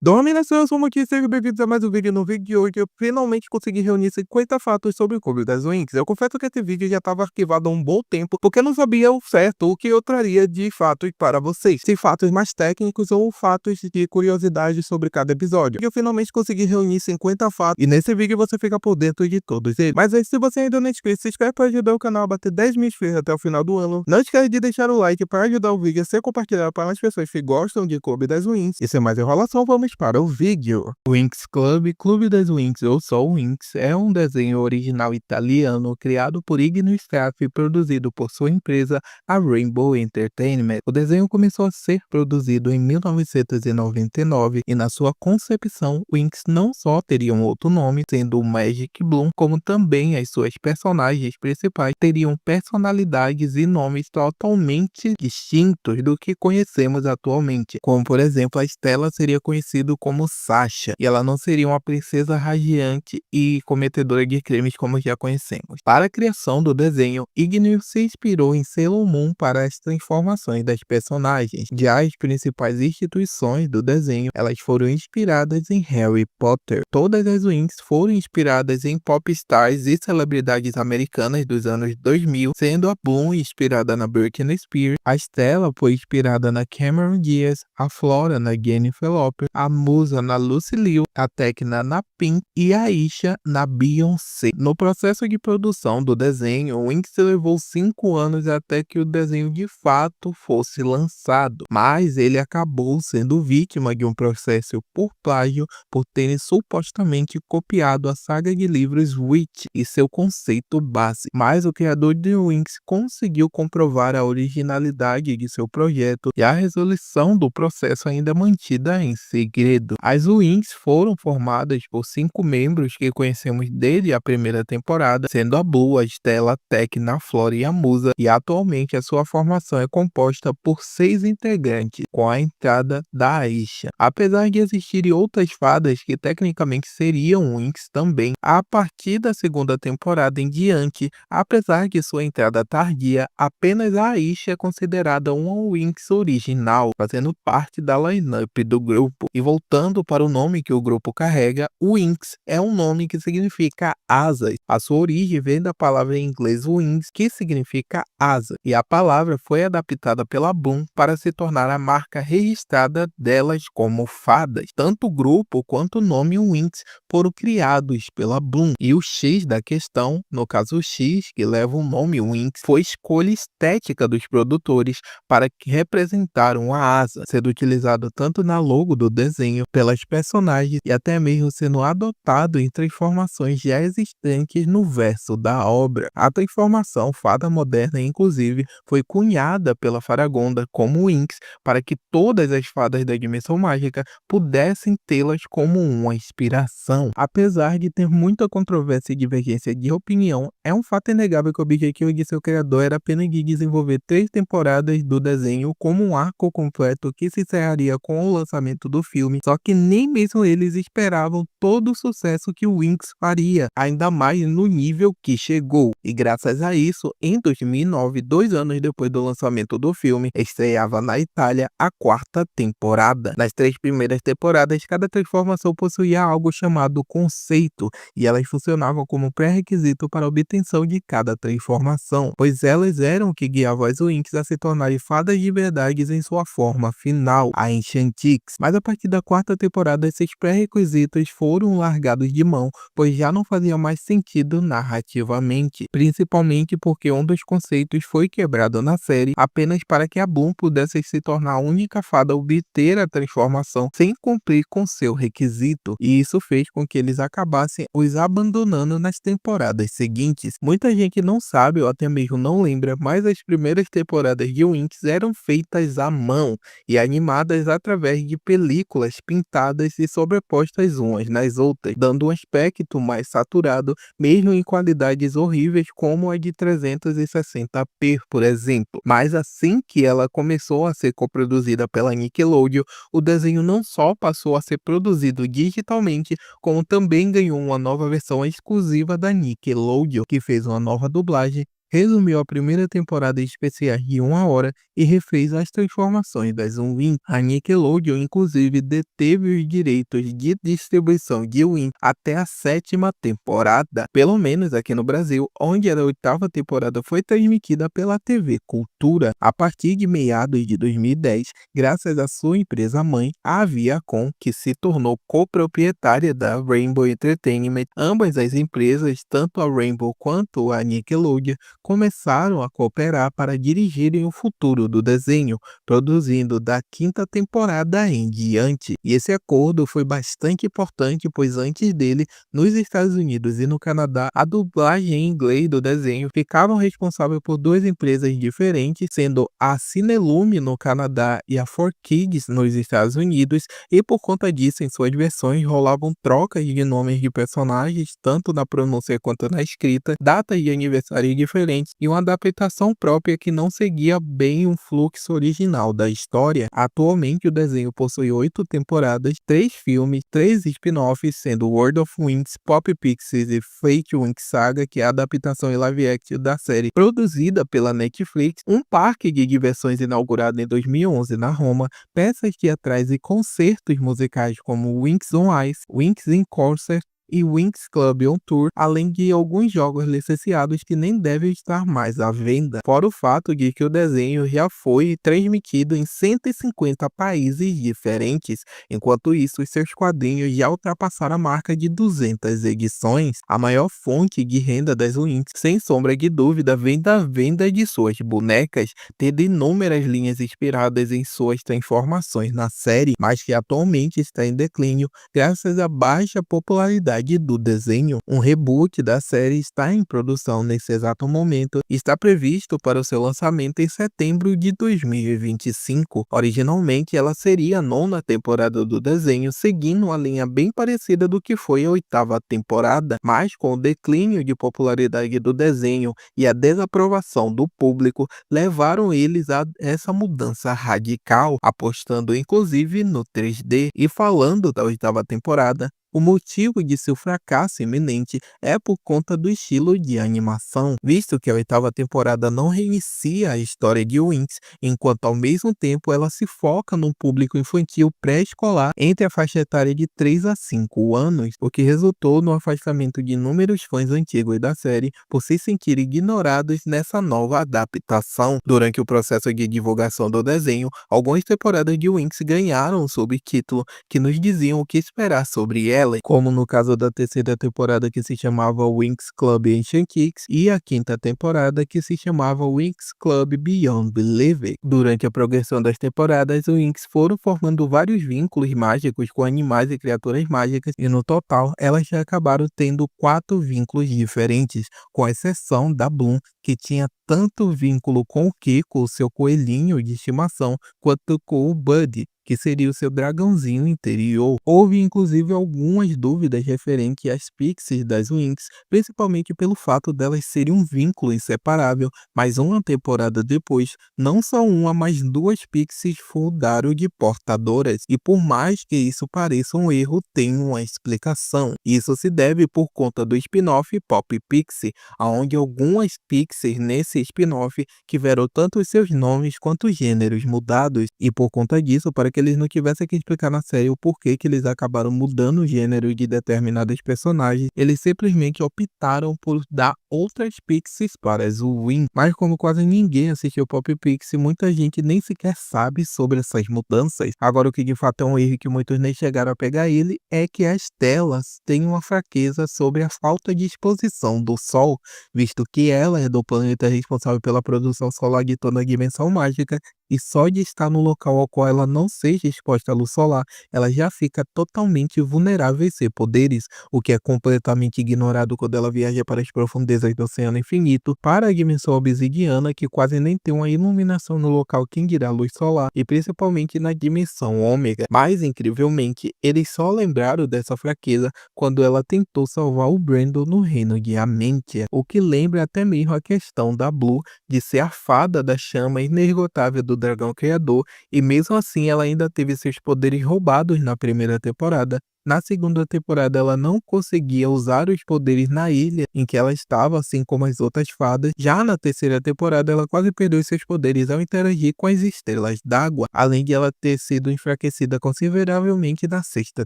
Dominação, eu sou o Moqui, sejam bem-vindos a mais um vídeo. No vídeo de hoje eu finalmente consegui reunir 50 fatos sobre o Clube das Winx. Eu confesso que esse vídeo já estava arquivado há um bom tempo, porque eu não sabia o certo o que eu traria de fatos para vocês. Se fatos mais técnicos ou fatos de curiosidade sobre cada episódio. E eu finalmente consegui reunir 50 fatos, e nesse vídeo você fica por dentro de todos eles. Mas aí, se você ainda não é inscrito, se inscreve para ajudar o canal a bater 10 mil inscritos até o final do ano. Não esquece de deixar o like para ajudar o vídeo a ser compartilhado para mais pessoas que gostam de Clube das Winx. E sem mais enrolação, vamos para o vídeo. Winx Club, Clube das Winx ou só Winx, é um desenho original italiano criado por Ignis Staff e produzido por sua empresa, a Rainbow Entertainment. O desenho começou a ser produzido em 1999 e na sua concepção, Winx não só teria um outro nome, sendo o Magic Bloom, como também as suas personagens principais teriam personalidades e nomes totalmente distintos do que conhecemos atualmente, como por exemplo a Stella seria conhecido como Sasha, e ela não seria uma princesa radiante e cometedora de crimes como já conhecemos. Para a criação do desenho, Ignis se inspirou em Sailor Moon para as transformações das personagens. Já as principais instituições do desenho, elas foram inspiradas em Harry Potter. Todas as Winx foram inspiradas em pop stars e celebridades americanas dos anos 2000, sendo a Bloom inspirada na Britney Spears, a Stella foi inspirada na Cameron Diaz, a Flora na Jennifer Lopez, a Musa na Lucy Liu, a Tecna na Pink e a Isha na Beyoncé. No processo de produção do desenho, Winx levou 5 anos até que o desenho de fato fosse lançado, mas ele acabou sendo vítima de um processo por plágio por terem supostamente copiado a saga de livros Witch e seu conceito base. Mas o criador de Winx conseguiu comprovar a originalidade de seu projeto e a resolução do processo ainda mantida em segredo. As Winx foram formadas por 5 membros que conhecemos desde a primeira temporada, sendo a Blue, a Stella, a Tecna, a Flora e a Musa, e atualmente a sua formação é composta por 6 integrantes, com a entrada da Aisha. Apesar de existirem outras fadas que tecnicamente seriam Winx também, a partir da segunda temporada em diante, apesar de sua entrada tardia, apenas a Aisha é considerada uma Winx original, fazendo parte da line-up do grupo. E voltando para o nome que o grupo carrega, Winx é um nome que significa asas. A sua origem vem da palavra em inglês wings, que significa asa, e a palavra foi adaptada pela Bloom para se tornar a marca registrada delas como fadas. Tanto o grupo quanto o nome Winx foram criados pela Bloom, e o X da questão, no caso o X que leva o nome Winx, foi escolha estética dos produtores para representar uma asa, sendo utilizado tanto na logo do desenho, pelas personagens e até mesmo sendo adotado em transformações já existentes no verso da obra. A transformação Fada Moderna, inclusive, foi cunhada pela Faragonda como Winx para que todas as fadas da Dimensão Mágica pudessem tê-las como uma inspiração. Apesar de ter muita controvérsia e divergência de opinião, é um fato inegável que o objetivo de seu criador era apenas de desenvolver 3 temporadas do desenho como um arco completo que se encerraria com o lançamento do filme, só que nem mesmo eles esperavam todo o sucesso que o Winx faria, ainda mais no nível que chegou. E graças a isso, em 2009, 2 anos depois do lançamento do filme, estreava na Itália a 4ª temporada. Nas 3 primeiras temporadas, cada transformação possuía algo chamado conceito, e elas funcionavam como pré-requisito para a obtenção de cada transformação, pois elas eram o que guiavam as Winx a se tornarem fadas de verdade em sua forma final, a Enchantix. Mas a partir da 4ª temporada, esses pré-requisitos foram largados de mão, pois já não fazia mais sentido narrativamente, principalmente porque um dos conceitos foi quebrado na série apenas para que a Bloom pudesse se tornar a única fada a obter a transformação sem cumprir com seu requisito, e isso fez com que eles acabassem os abandonando nas temporadas seguintes. Muita gente não sabe ou até mesmo não lembra, mas as primeiras temporadas de Winx eram feitas à mão e animadas através de películas pintadas e sobrepostas umas nas outras, dando um aspecto mais saturado, mesmo em qualidades horríveis como a de 360p, por exemplo. Mas assim que ela começou a ser coproduzida pela Nickelodeon, o desenho não só passou a ser produzido digitalmente, como também ganhou uma nova versão exclusiva da Nickelodeon, que fez uma nova dublagem resumiu a primeira temporada em especiais de 1 hora e refez as transformações das Win. A Nickelodeon, inclusive, deteve os direitos de distribuição de Win até a 7ª temporada, pelo menos aqui no Brasil, onde a 8ª temporada foi transmitida pela TV Cultura. A partir de meados de 2010, graças à sua empresa mãe, a Viacom, que se tornou coproprietária da Rainbow Entertainment. Ambas as empresas, tanto a Rainbow quanto a Nickelodeon, começaram a cooperar para dirigirem o futuro do desenho, produzindo da 5ª temporada em diante. E esse acordo foi bastante importante, pois antes dele, nos Estados Unidos e no Canadá, a dublagem em inglês do desenho ficavam responsáveis por duas empresas diferentes, sendo a Cinelume no Canadá e a 4Kids nos Estados Unidos, e por conta disso, em suas versões rolavam trocas de nomes de personagens, tanto na pronúncia quanto na escrita, datas de aniversário diferentes e uma adaptação própria que não seguia bem o fluxo original da história. Atualmente, o desenho possui 8 temporadas, 3 filmes, 3 spin-offs, sendo World of Winx, Pop Pixies e Fate Winx Saga, que é a adaptação em live action da série produzida pela Netflix, um parque de diversões inaugurado em 2011 na Roma, peças teatrais e concertos musicais como Winx on Ice, Winx in Concert e Winx Club on Tour, além de alguns jogos licenciados que nem devem estar mais à venda, fora o fato de que o desenho já foi transmitido em 150 países diferentes. Enquanto isso, os seus quadrinhos já ultrapassaram a marca de 200 edições. A maior fonte de renda das Winx, sem sombra de dúvida, vem da venda de suas bonecas, tendo inúmeras linhas inspiradas em suas transformações na série, mas que atualmente está em declínio graças à baixa popularidade do desenho. Um reboot da série está em produção nesse exato momento e está previsto para o seu lançamento em setembro de 2025. Originalmente, ela seria a 9ª temporada do desenho, seguindo uma linha bem parecida do que foi a 8ª temporada, mas com o declínio de popularidade do desenho e a desaprovação do público, levaram eles a essa mudança radical, apostando inclusive no 3D. E falando da 8ª temporada, o motivo de seu fracasso iminente é por conta do estilo de animação, visto que a 8ª temporada não reinicia a história de Winx, enquanto ao mesmo tempo ela se foca num público infantil pré-escolar entre a faixa etária de 3 a 5 anos, o que resultou no afastamento de inúmeros fãs antigos da série por se sentirem ignorados nessa nova adaptação. Durante o processo de divulgação do desenho, algumas temporadas de Winx ganharam um subtítulo que nos diziam o que esperar sobre ela, como no caso da 3ª temporada, que se chamava Winx Club Ancient Kicks, e a 5ª temporada, que se chamava Winx Club Beyond Belief. Durante a progressão das temporadas, os Winx foram formando vários vínculos mágicos com animais e criaturas mágicas, e no total elas já acabaram tendo 4 vínculos diferentes, com exceção da Bloom, que tinha tanto vínculo com o Kiko, o seu coelhinho de estimação, quanto com o Buddy, que seria o seu dragãozinho interior. Houve inclusive algumas dúvidas referentes às Pixies das Winx, principalmente pelo fato delas serem um vínculo inseparável, mas uma temporada depois, não só uma, mas 2 Pixies fundaram de portadoras, e por mais que isso pareça um erro, tem uma explicação. Isso se deve por conta do spin-off Pop Pixie, onde algumas Pixies nesse spin-off tiveram tanto os seus nomes quanto os gêneros mudados, e por conta disso, para que eles não tivessem que explicar na série o porquê que eles acabaram mudando o gênero de determinados personagens, eles simplesmente optaram por dar outras Pixies para as Win. Mas como quase ninguém assistiu Pop Pixie, muita gente nem sequer sabe sobre essas mudanças. Agora, o que de fato é um erro que muitos nem chegaram a pegar ele é que as telas têm uma fraqueza sobre a falta de exposição do Sol, visto que ela é do planeta responsável pela produção solar de toda a dimensão mágica, e só de estar no local ao qual ela não seja exposta à luz solar, ela já fica totalmente vulnerável a seus poderes, o que é completamente ignorado quando ela viaja para as profundezas do Oceano Infinito, para a dimensão obsidiana, que quase nem tem uma iluminação no local, quem dirá luz solar, e principalmente na dimensão ômega. Mas, incrivelmente, eles só lembraram dessa fraqueza quando ela tentou salvar o Brandon no reino de Amentia, o que lembra até mesmo a questão da Blue de ser a fada da chama inesgotável do dragão criador, e mesmo assim ela ainda teve seus poderes roubados na primeira temporada. Na segunda temporada, ela não conseguia usar os poderes na ilha em que ela estava, assim como as outras fadas. Já na terceira temporada, ela quase perdeu seus poderes ao interagir com as estrelas d'água, além de ela ter sido enfraquecida consideravelmente na sexta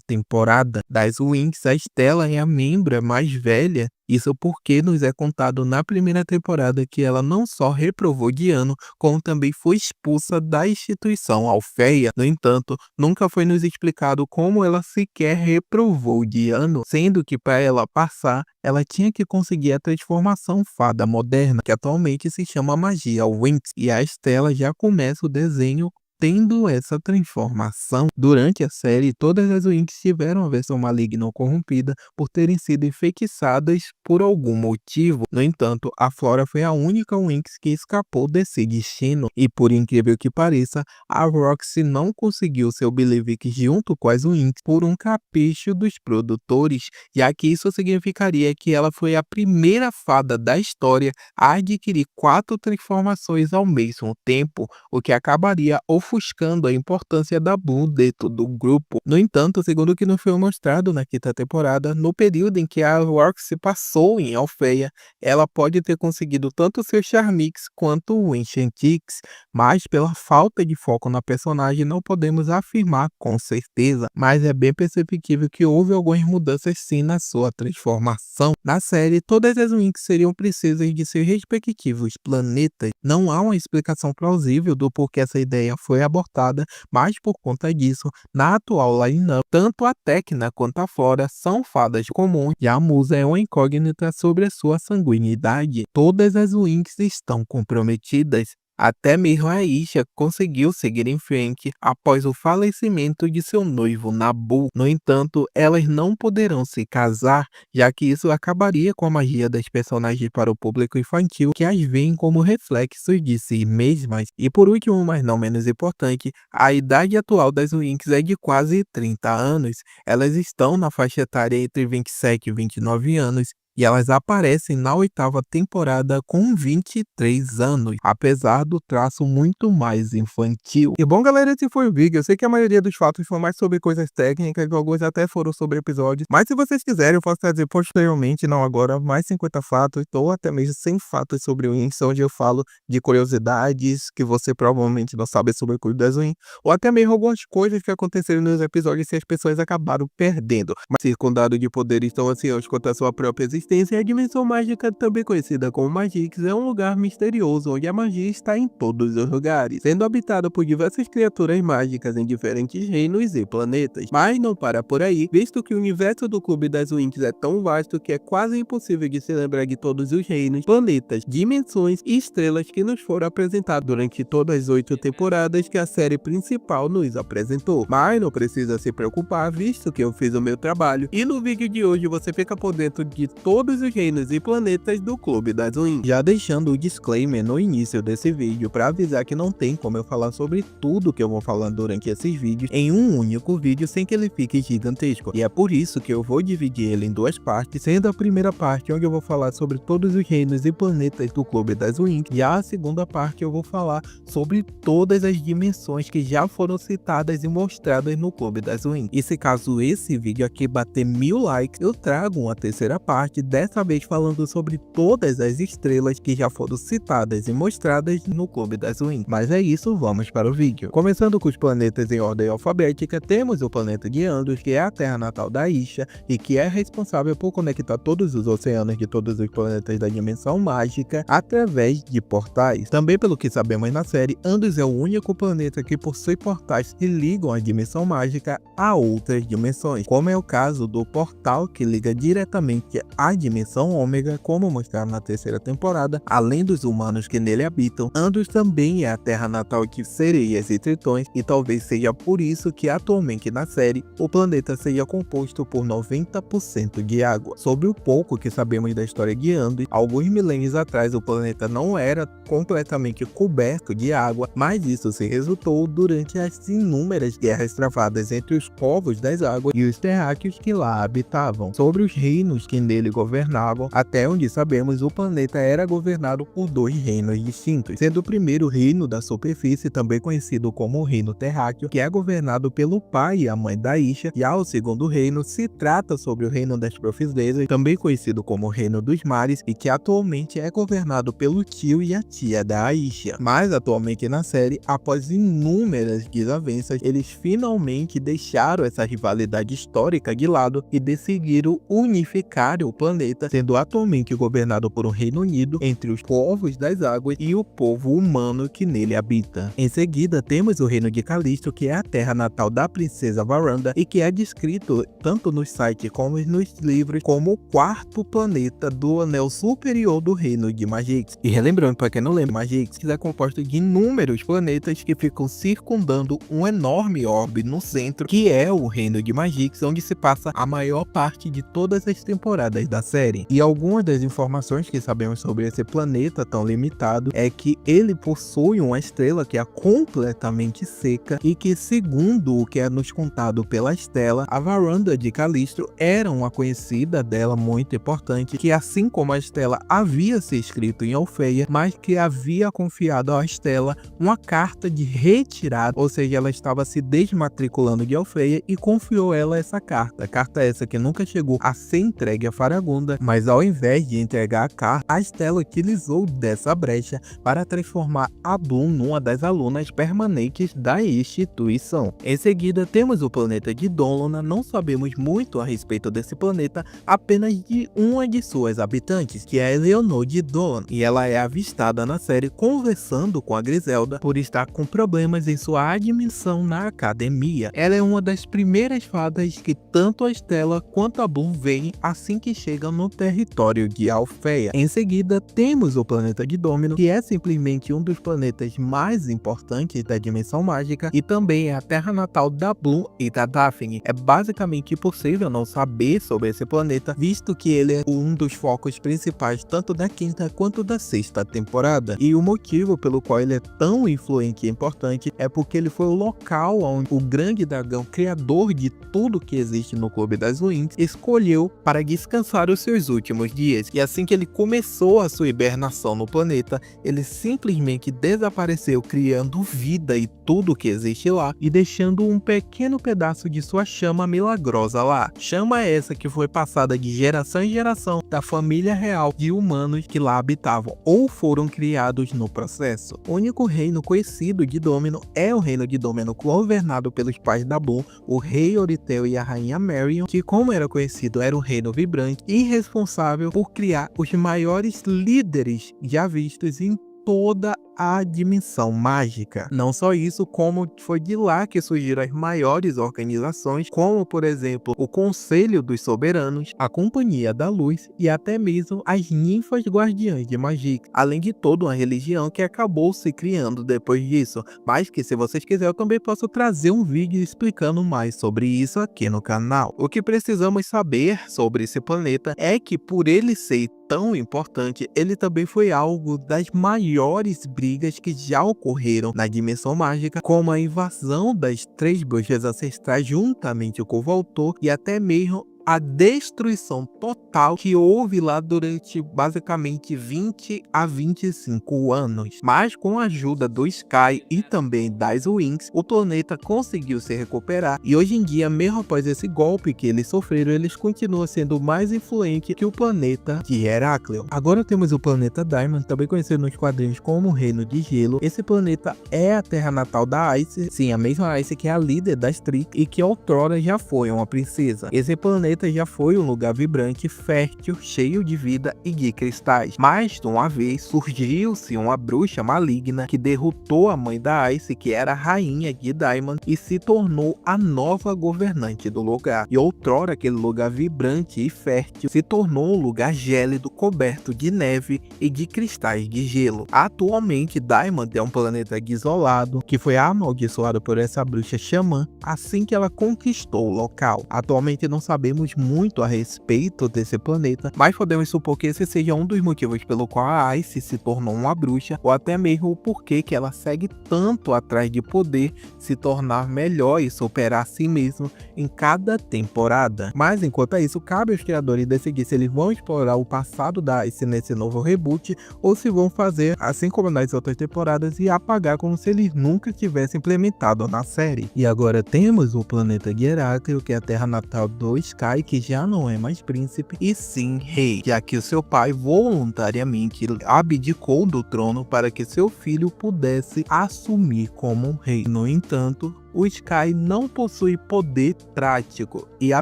temporada. Das Winx, a Stella é a membra mais velha. Isso porque nos é contado na primeira temporada que ela não só reprovou de ano, como também foi expulsa da instituição Alfeia. No entanto, nunca foi nos explicado como ela sequer reprovou de ano, sendo que para ela passar, ela tinha que conseguir a transformação fada moderna, que atualmente se chama magia Winx, e a Stella já começa o desenho tendo essa transformação. Durante a série, todas as Winx tiveram a versão maligna ou corrompida por terem sido enfeitiçadas por algum motivo. No entanto, a Flora foi a única Winx que escapou desse destino. E por incrível que pareça, a Roxy não conseguiu seu Believing junto com as Winx por um capricho dos produtores, já que isso significaria que ela foi a primeira fada da história a adquirir 4 transformações ao mesmo tempo, o que acabaria ofuscando a importância da Blue dentro do grupo. No entanto, segundo o que nos foi mostrado na quinta temporada, no período em que a Roxy passou em Alfeia, ela pode ter conseguido tanto seu Charmix quanto o Enchantix, mas pela falta de foco na personagem não podemos afirmar com certeza, mas é bem perceptível que houve algumas mudanças sim na sua transformação. Na série, todas as Winx seriam precisas de seus respectivos planetas. Não há uma explicação plausível do porquê essa ideia foi abortada, mas por conta disso, na atual line-up, tanto a Tecna quanto a Flora são fadas comuns e a Musa é uma incógnita sobre a sua sanguinidade. Todas as Winx estão comprometidas. Até mesmo a Isha conseguiu seguir em frente após o falecimento de seu noivo Nabu. No entanto, elas não poderão se casar, já que isso acabaria com a magia das personagens para o público infantil, que as veem como reflexos de si mesmas. E por último, mas não menos importante, a idade atual das Winx é de quase 30 anos. Elas estão na faixa etária entre 27 e 29 anos, e elas aparecem na 8ª temporada com 23 anos, apesar do traço muito mais infantil. E bom, galera, esse foi o vídeo. Eu sei que a maioria dos fatos foi mais sobre coisas técnicas, alguns até foram sobre episódios, mas se vocês quiserem eu posso trazer posteriormente, não agora, mais 50 fatos, ou até mesmo 100 fatos sobre o Winx, onde eu falo de curiosidades que você provavelmente não sabe sobre o Clube das Winx, ou até mesmo algumas coisas que aconteceram nos episódios e as pessoas acabaram perdendo, mas circundado de poderes tão ansiosos quanto a sua própria existência. A dimensão mágica, também conhecida como Magix, é um lugar misterioso onde a magia está em todos os lugares, sendo habitada por diversas criaturas mágicas em diferentes reinos e planetas. Mas não para por aí, visto que o universo do Clube das Winx é tão vasto que é quase impossível de se lembrar de todos os reinos, planetas, dimensões e estrelas que nos foram apresentados durante todas as 8 temporadas que a série principal nos apresentou. Mas não precisa se preocupar, visto que eu fiz o meu trabalho, e no vídeo de hoje você fica por dentro de todos os reinos e planetas do Clube das Winx. Já deixando o disclaimer no início desse vídeo para avisar que não tem como eu falar sobre tudo que eu vou falando durante esses vídeos em um único vídeo sem que ele fique gigantesco. E é por isso que eu vou dividir ele em 2 partes, sendo a primeira parte onde eu vou falar sobre todos os reinos e planetas do Clube das Winx, e a segunda parte eu vou falar sobre todas as dimensões que já foram citadas e mostradas no Clube das Winx. E se caso esse vídeo aqui bater 1000 likes, eu trago uma terceira parte, dessa vez falando sobre todas as estrelas que já foram citadas e mostradas no Clube das Winx. Mas é isso, vamos para o vídeo. Começando com os planetas em ordem alfabética, temos o planeta de Andros, que é a terra natal da Isha e que é responsável por conectar todos os oceanos de todos os planetas da dimensão mágica através de portais. Também, pelo que sabemos na série, Andros é o único planeta que possui portais que ligam a dimensão mágica a outras dimensões, como é o caso do portal que liga diretamente a dimensão Ômega, como mostrado na terceira temporada. Além dos humanos que nele habitam, Andros também é a terra natal de sereias e tritões, e talvez seja por isso que atualmente na série o planeta seja composto por 90% de água. Sobre o pouco que sabemos da história de Andros, alguns milênios atrás o planeta não era completamente coberto de água, mas isso se resultou durante as inúmeras guerras travadas entre os povos das águas e os terráqueos que lá habitavam. Sobre os reinos que nele governavam. Até onde sabemos, o planeta era governado por 2 reinos distintos, sendo o primeiro reino da superfície, também conhecido como o reino terráqueo, que é governado pelo pai e a mãe da Isha. Já o segundo reino se trata sobre o reino das profundezas, também conhecido como o reino dos mares, e que atualmente é governado pelo tio e a tia da Aisha. Mas atualmente na série, após inúmeras desavenças, eles finalmente deixaram essa rivalidade histórica de lado e decidiram unificar o planeta, sendo atualmente governado por um reino unido entre os povos das águas e o povo humano que nele habita. Em seguida, temos o reino de Calisto, que é a terra natal da princesa Varanda e que é descrito tanto nos sites como nos livros como o 4º planeta do anel superior do reino de Magix. E relembrando, para quem não lembra, Magix é composto de inúmeros planetas que ficam circundando um enorme orbe no centro, que é o reino de Magix, onde se passa a maior parte de todas as temporadas da série. E algumas das informações que sabemos sobre esse planeta tão limitado é que ele possui uma estrela que é completamente seca e que, segundo o que é nos contado pela Estela, a Varanda de Calisto era uma conhecida dela muito importante, que assim como a Estela havia se escrito em Alfeia, mas que havia confiado à Estela uma carta de retirada, ou seja, ela estava se desmatriculando de Alfeia e confiou ela essa carta. Carta essa que nunca chegou a ser entregue a Faragunda, mas ao invés de entregar a carta, a Estela utilizou dessa brecha para transformar a Bloom numa das alunas permanentes da instituição. Em seguida, temos o planeta de Donlona. Não sabemos muito a respeito desse planeta, apenas de uma de suas habitantes, que é a Eleanor de Donlona, e ela é avistada na série conversando com a Griselda por estar com problemas em sua admissão na academia. Ela é uma das primeiras fadas que tanto a Estela quanto a Bloom veem assim que chegam no território de Alfeia. Em seguida, temos o planeta de Domino, que é simplesmente um dos planetas mais importantes da dimensão mágica e também é a terra natal da Bloom e da Daphne. É basicamente impossível não saber sobre esse planeta, visto que ele é um dos focos principais tanto da 5ª quanto da 6ª temporada. E o motivo pelo qual ele é tão influente e importante é porque ele foi o local onde o grande dragão, criador de tudo que existe no Clube das Ruins, escolheu para descansar os seus últimos dias. E assim que ele começou a sua hibernação no planeta, ele simplesmente desapareceu, criando vida e tudo que existe lá e deixando um pequeno pedaço de sua chama milagrosa lá. Chama essa que foi passada de geração em geração da família real de humanos que lá habitavam ou foram criados no processo. O único reino conhecido de Domino é o reino de Domino, governado pelos pais da Bloom, o rei Orithel e a rainha Marion, que, como era conhecido, era um reino vibrante e responsável por criar os maiores líderes já vistos em toda a dimensão mágica. Não só isso, como foi de lá que surgiram as maiores organizações, como por exemplo o Conselho dos Soberanos, a Companhia da Luz e até mesmo as Ninfas Guardiãs de Magix, além de toda uma religião que acabou se criando depois disso, mas que, se vocês quiserem, eu também posso trazer um vídeo explicando mais sobre isso aqui no canal. O que precisamos saber sobre esse planeta é que, por ele ser tão importante, ele também foi alvo das maiores brigas que já ocorreram na dimensão mágica, como a invasão das 3 bruxas ancestrais juntamente com o Voltor e até mesmo a destruição total que houve lá durante basicamente 20 a 25 anos. Mas com a ajuda do Sky e também das Wings, o planeta conseguiu se recuperar e hoje em dia, mesmo após esse golpe que eles sofreram, eles continuam sendo mais influentes que o planeta de Herácleo. Agora temos o planeta Diamond, também conhecido nos quadrinhos como o Reino de Gelo. Esse planeta é a terra natal da Ice, sim, a mesma Ice que é a líder das Trix e que outrora já foi uma princesa. Esse planeta já foi um lugar vibrante, fértil, cheio de vida e de cristais. Mas, de uma vez, surgiu-se uma bruxa maligna que derrotou a mãe da Ice, que era a rainha de Diamond, e se tornou a nova governante do lugar. E outrora, aquele lugar vibrante e fértil se tornou um lugar gélido, coberto de neve e de cristais de gelo. Atualmente, Diamond é um planeta isolado, que foi amaldiçoado por essa bruxa xamã assim que ela conquistou o local. Atualmente não sabemos sabemos muito a respeito desse planeta, mas podemos supor que esse seja um dos motivos pelo qual a Ice se tornou uma bruxa, ou até mesmo o porquê que ela segue tanto atrás de poder se tornar melhor e superar a si mesmo em cada temporada. Mas enquanto isso, cabe aos criadores decidir se eles vão explorar o passado da Ice nesse novo reboot, ou se vão fazer assim como nas outras temporadas e apagar como se eles nunca tivessem implementado na série. E agora temos o planeta de Herácleo, que é a terra natal do Sky, que já não é mais príncipe e sim rei, já que o seu pai voluntariamente abdicou do trono para que seu filho pudesse assumir como um rei. No entanto, o Sky não possui poder prático e a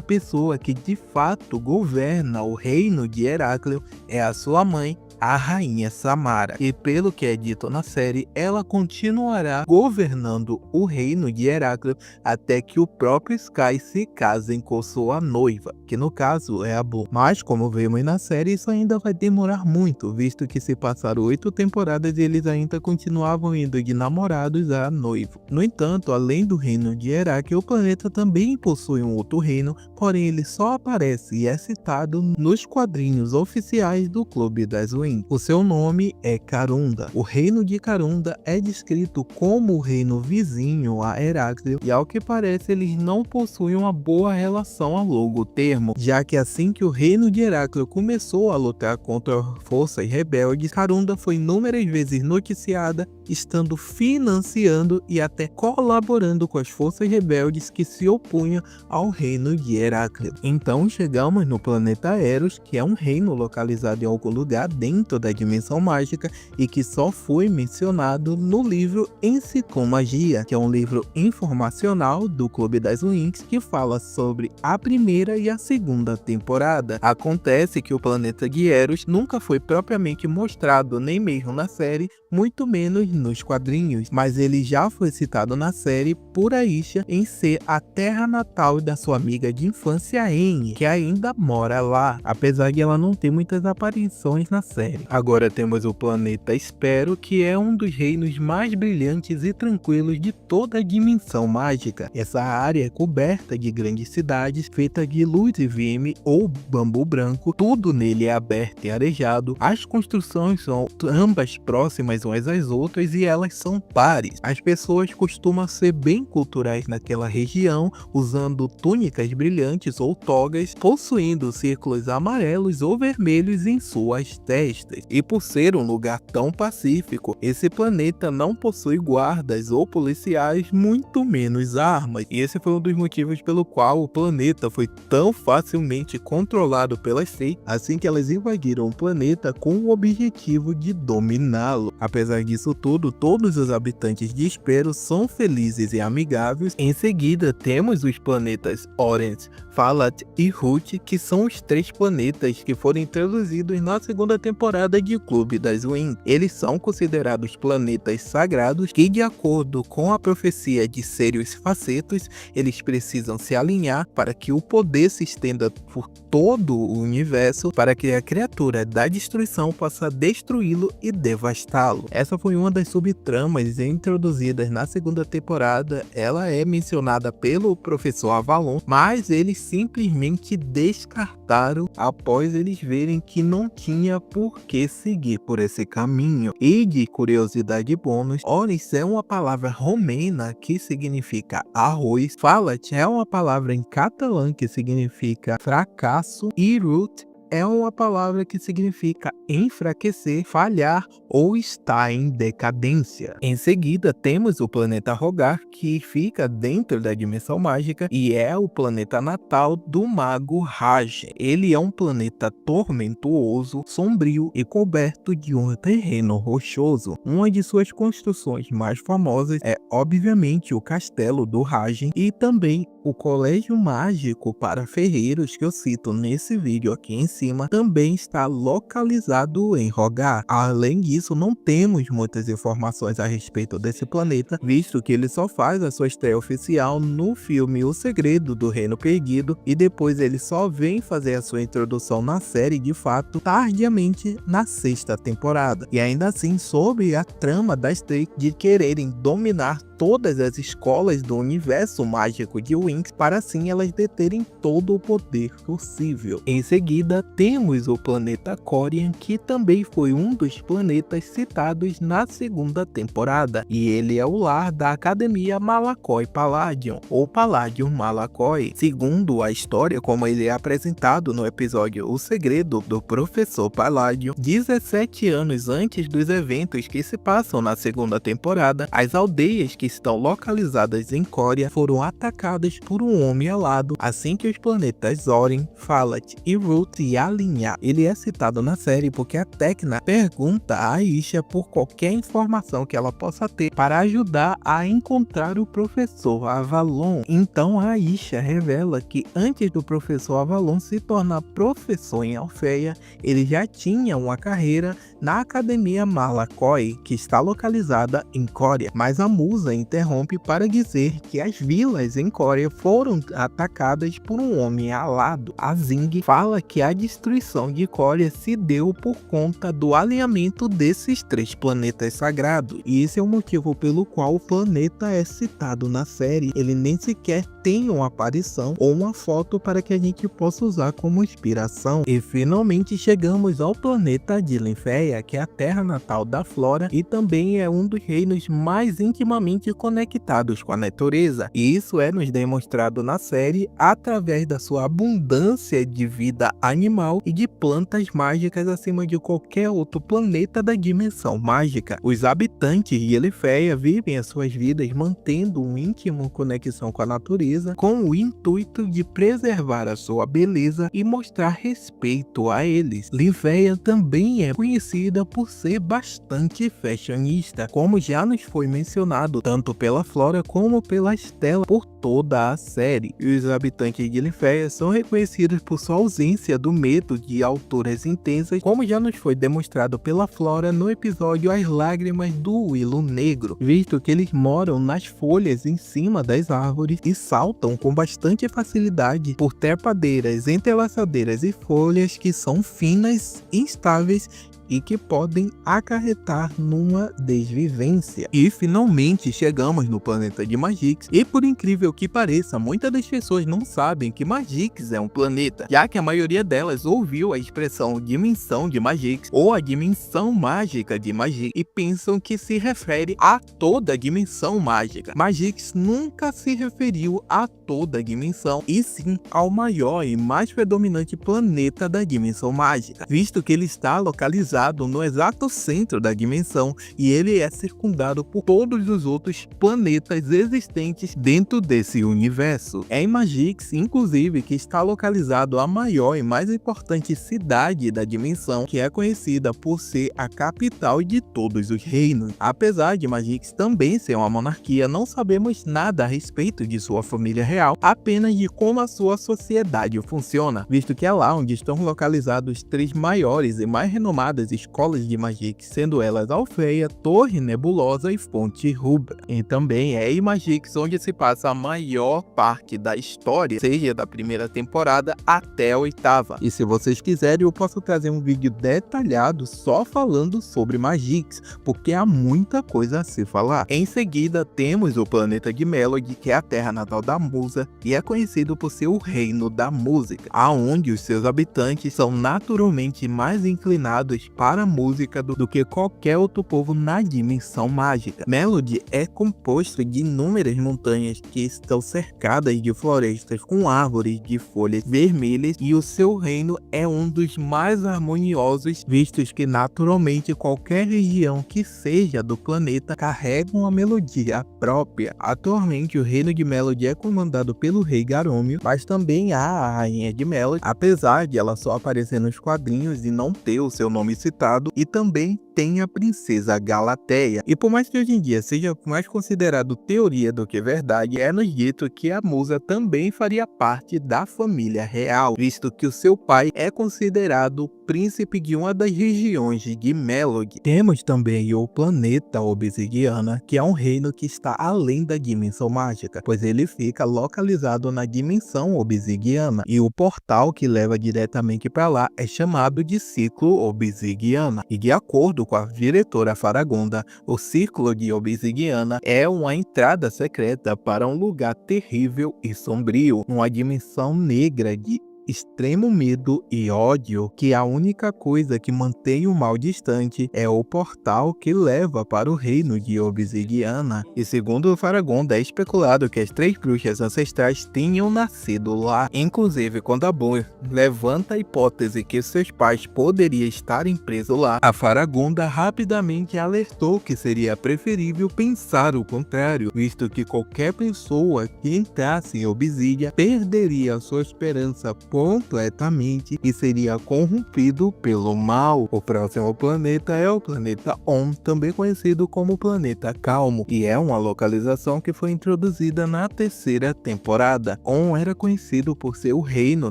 pessoa que de fato governa o reino de Herácleo é a sua mãe, a rainha Samara, e pelo que é dito na série, ela continuará governando o reino de Herácleo até que o próprio Sky se casem com sua noiva, que no caso é a Blue. Mas como vemos na série, isso ainda vai demorar muito, visto que se passaram 8 temporadas e eles ainda continuavam indo de namorados a noivo. No entanto, além do reino de Herácleo, o planeta também possui um outro reino, porém ele só aparece e é citado nos quadrinhos oficiais do Clube das Winx. O seu nome é Karunda. O reino de Karunda é descrito como o reino vizinho a Herácleo, e ao que parece eles não possuem uma boa relação a longo termo, já que assim que o reino de Herácleo começou a lutar contra forças rebeldes, Karunda foi inúmeras vezes noticiada, estando financiando e até colaborando com as forças rebeldes que se opunham ao reino de Herácleo. Então chegamos no planeta Eros, que é um reino localizado em algum lugar dentro da dimensão mágica e que só foi mencionado no livro Enciclomagia, que é um livro informacional do Clube das Winx que fala sobre a primeira e a segunda temporada. Acontece que o planeta de Eros nunca foi propriamente mostrado nem mesmo na série, muito menos nos quadrinhos, mas ele já foi citado na série por Aisha em ser a terra natal da sua amiga de infância Anne, que ainda mora lá, apesar de ela não ter muitas aparições na série. Agora temos o planeta Espero, que é um dos reinos mais brilhantes e tranquilos de toda a dimensão mágica. Essa área é coberta de grandes cidades, feita de luz e vime ou bambu branco, tudo nele é aberto e arejado, as construções são ambas próximas umas às outras e elas são pares. As pessoas costumam ser bem culturais naquela região, usando túnicas brilhantes ou togas, possuindo círculos amarelos ou vermelhos em suas testas. E por ser um lugar tão pacífico, esse planeta não possui guardas ou policiais, muito menos armas. E esse foi um dos motivos pelo qual o planeta foi tão facilmente controlado pelas Fae assim que elas invadiram o planeta com o objetivo de dominá-lo. Apesar disso tudo, todos os habitantes de Espero são felizes e amigáveis. Em seguida, temos os planetas Orange, Falat e Ruth, que são os 3 planetas que foram introduzidos na segunda temporada de Clube das Winx. Eles são considerados planetas sagrados que, de acordo com a profecia de Sirius Facetus, eles precisam se alinhar para que o poder se estenda por todo o universo, para que a criatura da destruição possa destruí-lo e devastá-lo. Essa foi uma das subtramas introduzidas na segunda temporada. Ela é mencionada pelo professor Avalon, mas eles simplesmente descartaram após eles verem que não tinha por que seguir por esse caminho. E de curiosidade bônus, Oris é uma palavra romena que significa arroz, Falat é uma palavra em catalã que significa fracasso e Ruth é uma palavra que significa enfraquecer, falhar ou estar em decadência. Em seguida, temos o planeta Rogar, que fica dentro da dimensão mágica e é o planeta natal do mago Raj. Ele é um planeta tormentoso, sombrio e coberto de um terreno rochoso. Uma de suas construções mais famosas é, obviamente, o castelo do Raj e também o colégio mágico para ferreiros que eu cito nesse vídeo aqui em cima também está localizado em Rogar. Além disso, não temos muitas informações a respeito desse planeta, visto que ele só faz a sua estreia oficial no filme O Segredo do Reino Perdido e depois ele só vem fazer a sua introdução na série de fato tardiamente na 6ª temporada. E ainda assim, sobre a trama das Fae de quererem dominar todas as escolas do universo mágico de Winx para assim elas deterem todo o poder possível. Em seguida, temos o planeta Corian, que também foi um dos planetas citados na segunda temporada, e ele é o lar da Academia Malakoi Palladium, ou Palladium Malakoi. Segundo a história, como ele é apresentado no episódio O Segredo do Professor Palladium, 17 anos antes dos eventos que se passam na segunda temporada, as aldeias que estão localizadas em Coria foram atacadas por um homem alado assim que os planetas Zorin, Falat e Root se alinhar. Ele é citado na série porque a Tecna pergunta a Aisha por qualquer informação que ela possa ter para ajudar a encontrar o professor Avalon. Então a Aisha revela que antes do professor Avalon se tornar professor em Alfeia, ele já tinha uma carreira na Academia Malakoi, que está localizada em Coria. Mas a musa interrompe para dizer que as vilas em Coria foram atacadas por um homem alado. A Zing fala que a destruição de Coria se deu por conta do alinhamento desses 3 planetas sagrados, e esse é o motivo pelo qual o planeta é citado na série. Ele nem sequer tem uma aparição ou uma foto para que a gente possa usar como inspiração. E finalmente chegamos ao planeta de Linfeia, que é a terra natal da Flora e também é um dos reinos mais intimamente conectados com a natureza, e isso é nos demonstrado na série através da sua abundância de vida animal e de plantas mágicas acima de qualquer outro planeta da dimensão mágica. Os habitantes de Elifeia vivem as suas vidas mantendo uma íntima conexão com a natureza, com o intuito de preservar a sua beleza e mostrar respeito a eles. Linfeia também é conhecida por ser bastante fashionista, como já nos foi mencionado tanto pela Flora como pela Stella por toda a série. E os habitantes de Linfeia são reconhecidos por sua ausência do medo de alturas intensas, como já nos foi demonstrado pela Flora no episódio As Lágrimas do Willow Negro, visto que eles moram nas folhas em cima das árvores e saltam com bastante facilidade por trepadeiras, entrelaçadeiras e folhas que são finas, instáveis e que podem acarretar numa desvivência. E finalmente chegamos no planeta de Magix, e por incrível que pareça, muitas das pessoas não sabem que Magix é um planeta, já que a maioria delas ouviu a expressão dimensão de Magix ou a dimensão mágica de Magix e pensam que se refere a toda a dimensão mágica. Magix nunca se referiu a toda a dimensão, e sim ao maior e mais predominante planeta da dimensão mágica, visto que ele está localizado no exato centro da dimensão e ele é circundado por todos os outros planetas existentes dentro desse universo. É em Magix, inclusive, que está localizado a maior e mais importante cidade da dimensão, que é conhecida por ser a capital de todos os reinos. Apesar de Magix também ser uma monarquia, não sabemos nada a respeito de sua família real, apenas de como a sua sociedade funciona, visto que é lá onde estão localizados 3 maiores e mais renomadas escolas de Magix, sendo elas Alfeia, Torre Nebulosa e Fonte Rubra. E também é em Magix onde se passa a maior parte da história, seja da primeira temporada até a 8ª. E se vocês quiserem, eu posso trazer um vídeo detalhado só falando sobre Magix, porque há muita coisa a se falar. Em seguida, temos o planeta de Melody, que é a terra natal da musa, e é conhecido por ser o reino da música, aonde os seus habitantes são naturalmente mais inclinados para a música do que qualquer outro povo na dimensão mágica. Melody é composto de inúmeras montanhas que estão cercadas de florestas com árvores de folhas vermelhas, e o seu reino é um dos mais harmoniosos, vistos que naturalmente qualquer região que seja do planeta carrega uma melodia própria. Atualmente o reino de Melody é comandado pelo rei Garomil, mas também há a rainha de Melody, apesar de ela só aparecer nos quadrinhos e não ter o seu nome citado, e também tem a princesa Galateia. E por mais que hoje em dia seja mais considerado teoria do que verdade, é nos dito que a musa também faria parte da família real, visto que o seu pai é considerado príncipe de uma das regiões de Melody. Temos também o planeta Obsidiana, que é um reino que está além da dimensão mágica, pois ele fica localizado na dimensão Obsidiana, e o portal que leva diretamente para lá é chamado de Ciclo Obsidiana. E de acordo acordo com a diretora Faragonda, o Círculo de Obsidiana é uma entrada secreta para um lugar terrível e sombrio, uma dimensão negra de extremo medo e ódio, que a única coisa que mantém o mal distante é o portal que leva para o reino de Obsidiana. E segundo Faragonda, é especulado que as 3 bruxas ancestrais tenham nascido lá. Inclusive, quando a Boone levanta a hipótese que seus pais poderiam estar presos lá, a Faragonda rapidamente alertou que seria preferível pensar o contrário, visto que qualquer pessoa que entrasse em Obsidia perderia sua esperança completamente e seria corrompido pelo mal. O próximo planeta é o planeta On, também conhecido como planeta Calmo, e é uma localização que foi introduzida na 3ª temporada. On era conhecido por ser o reino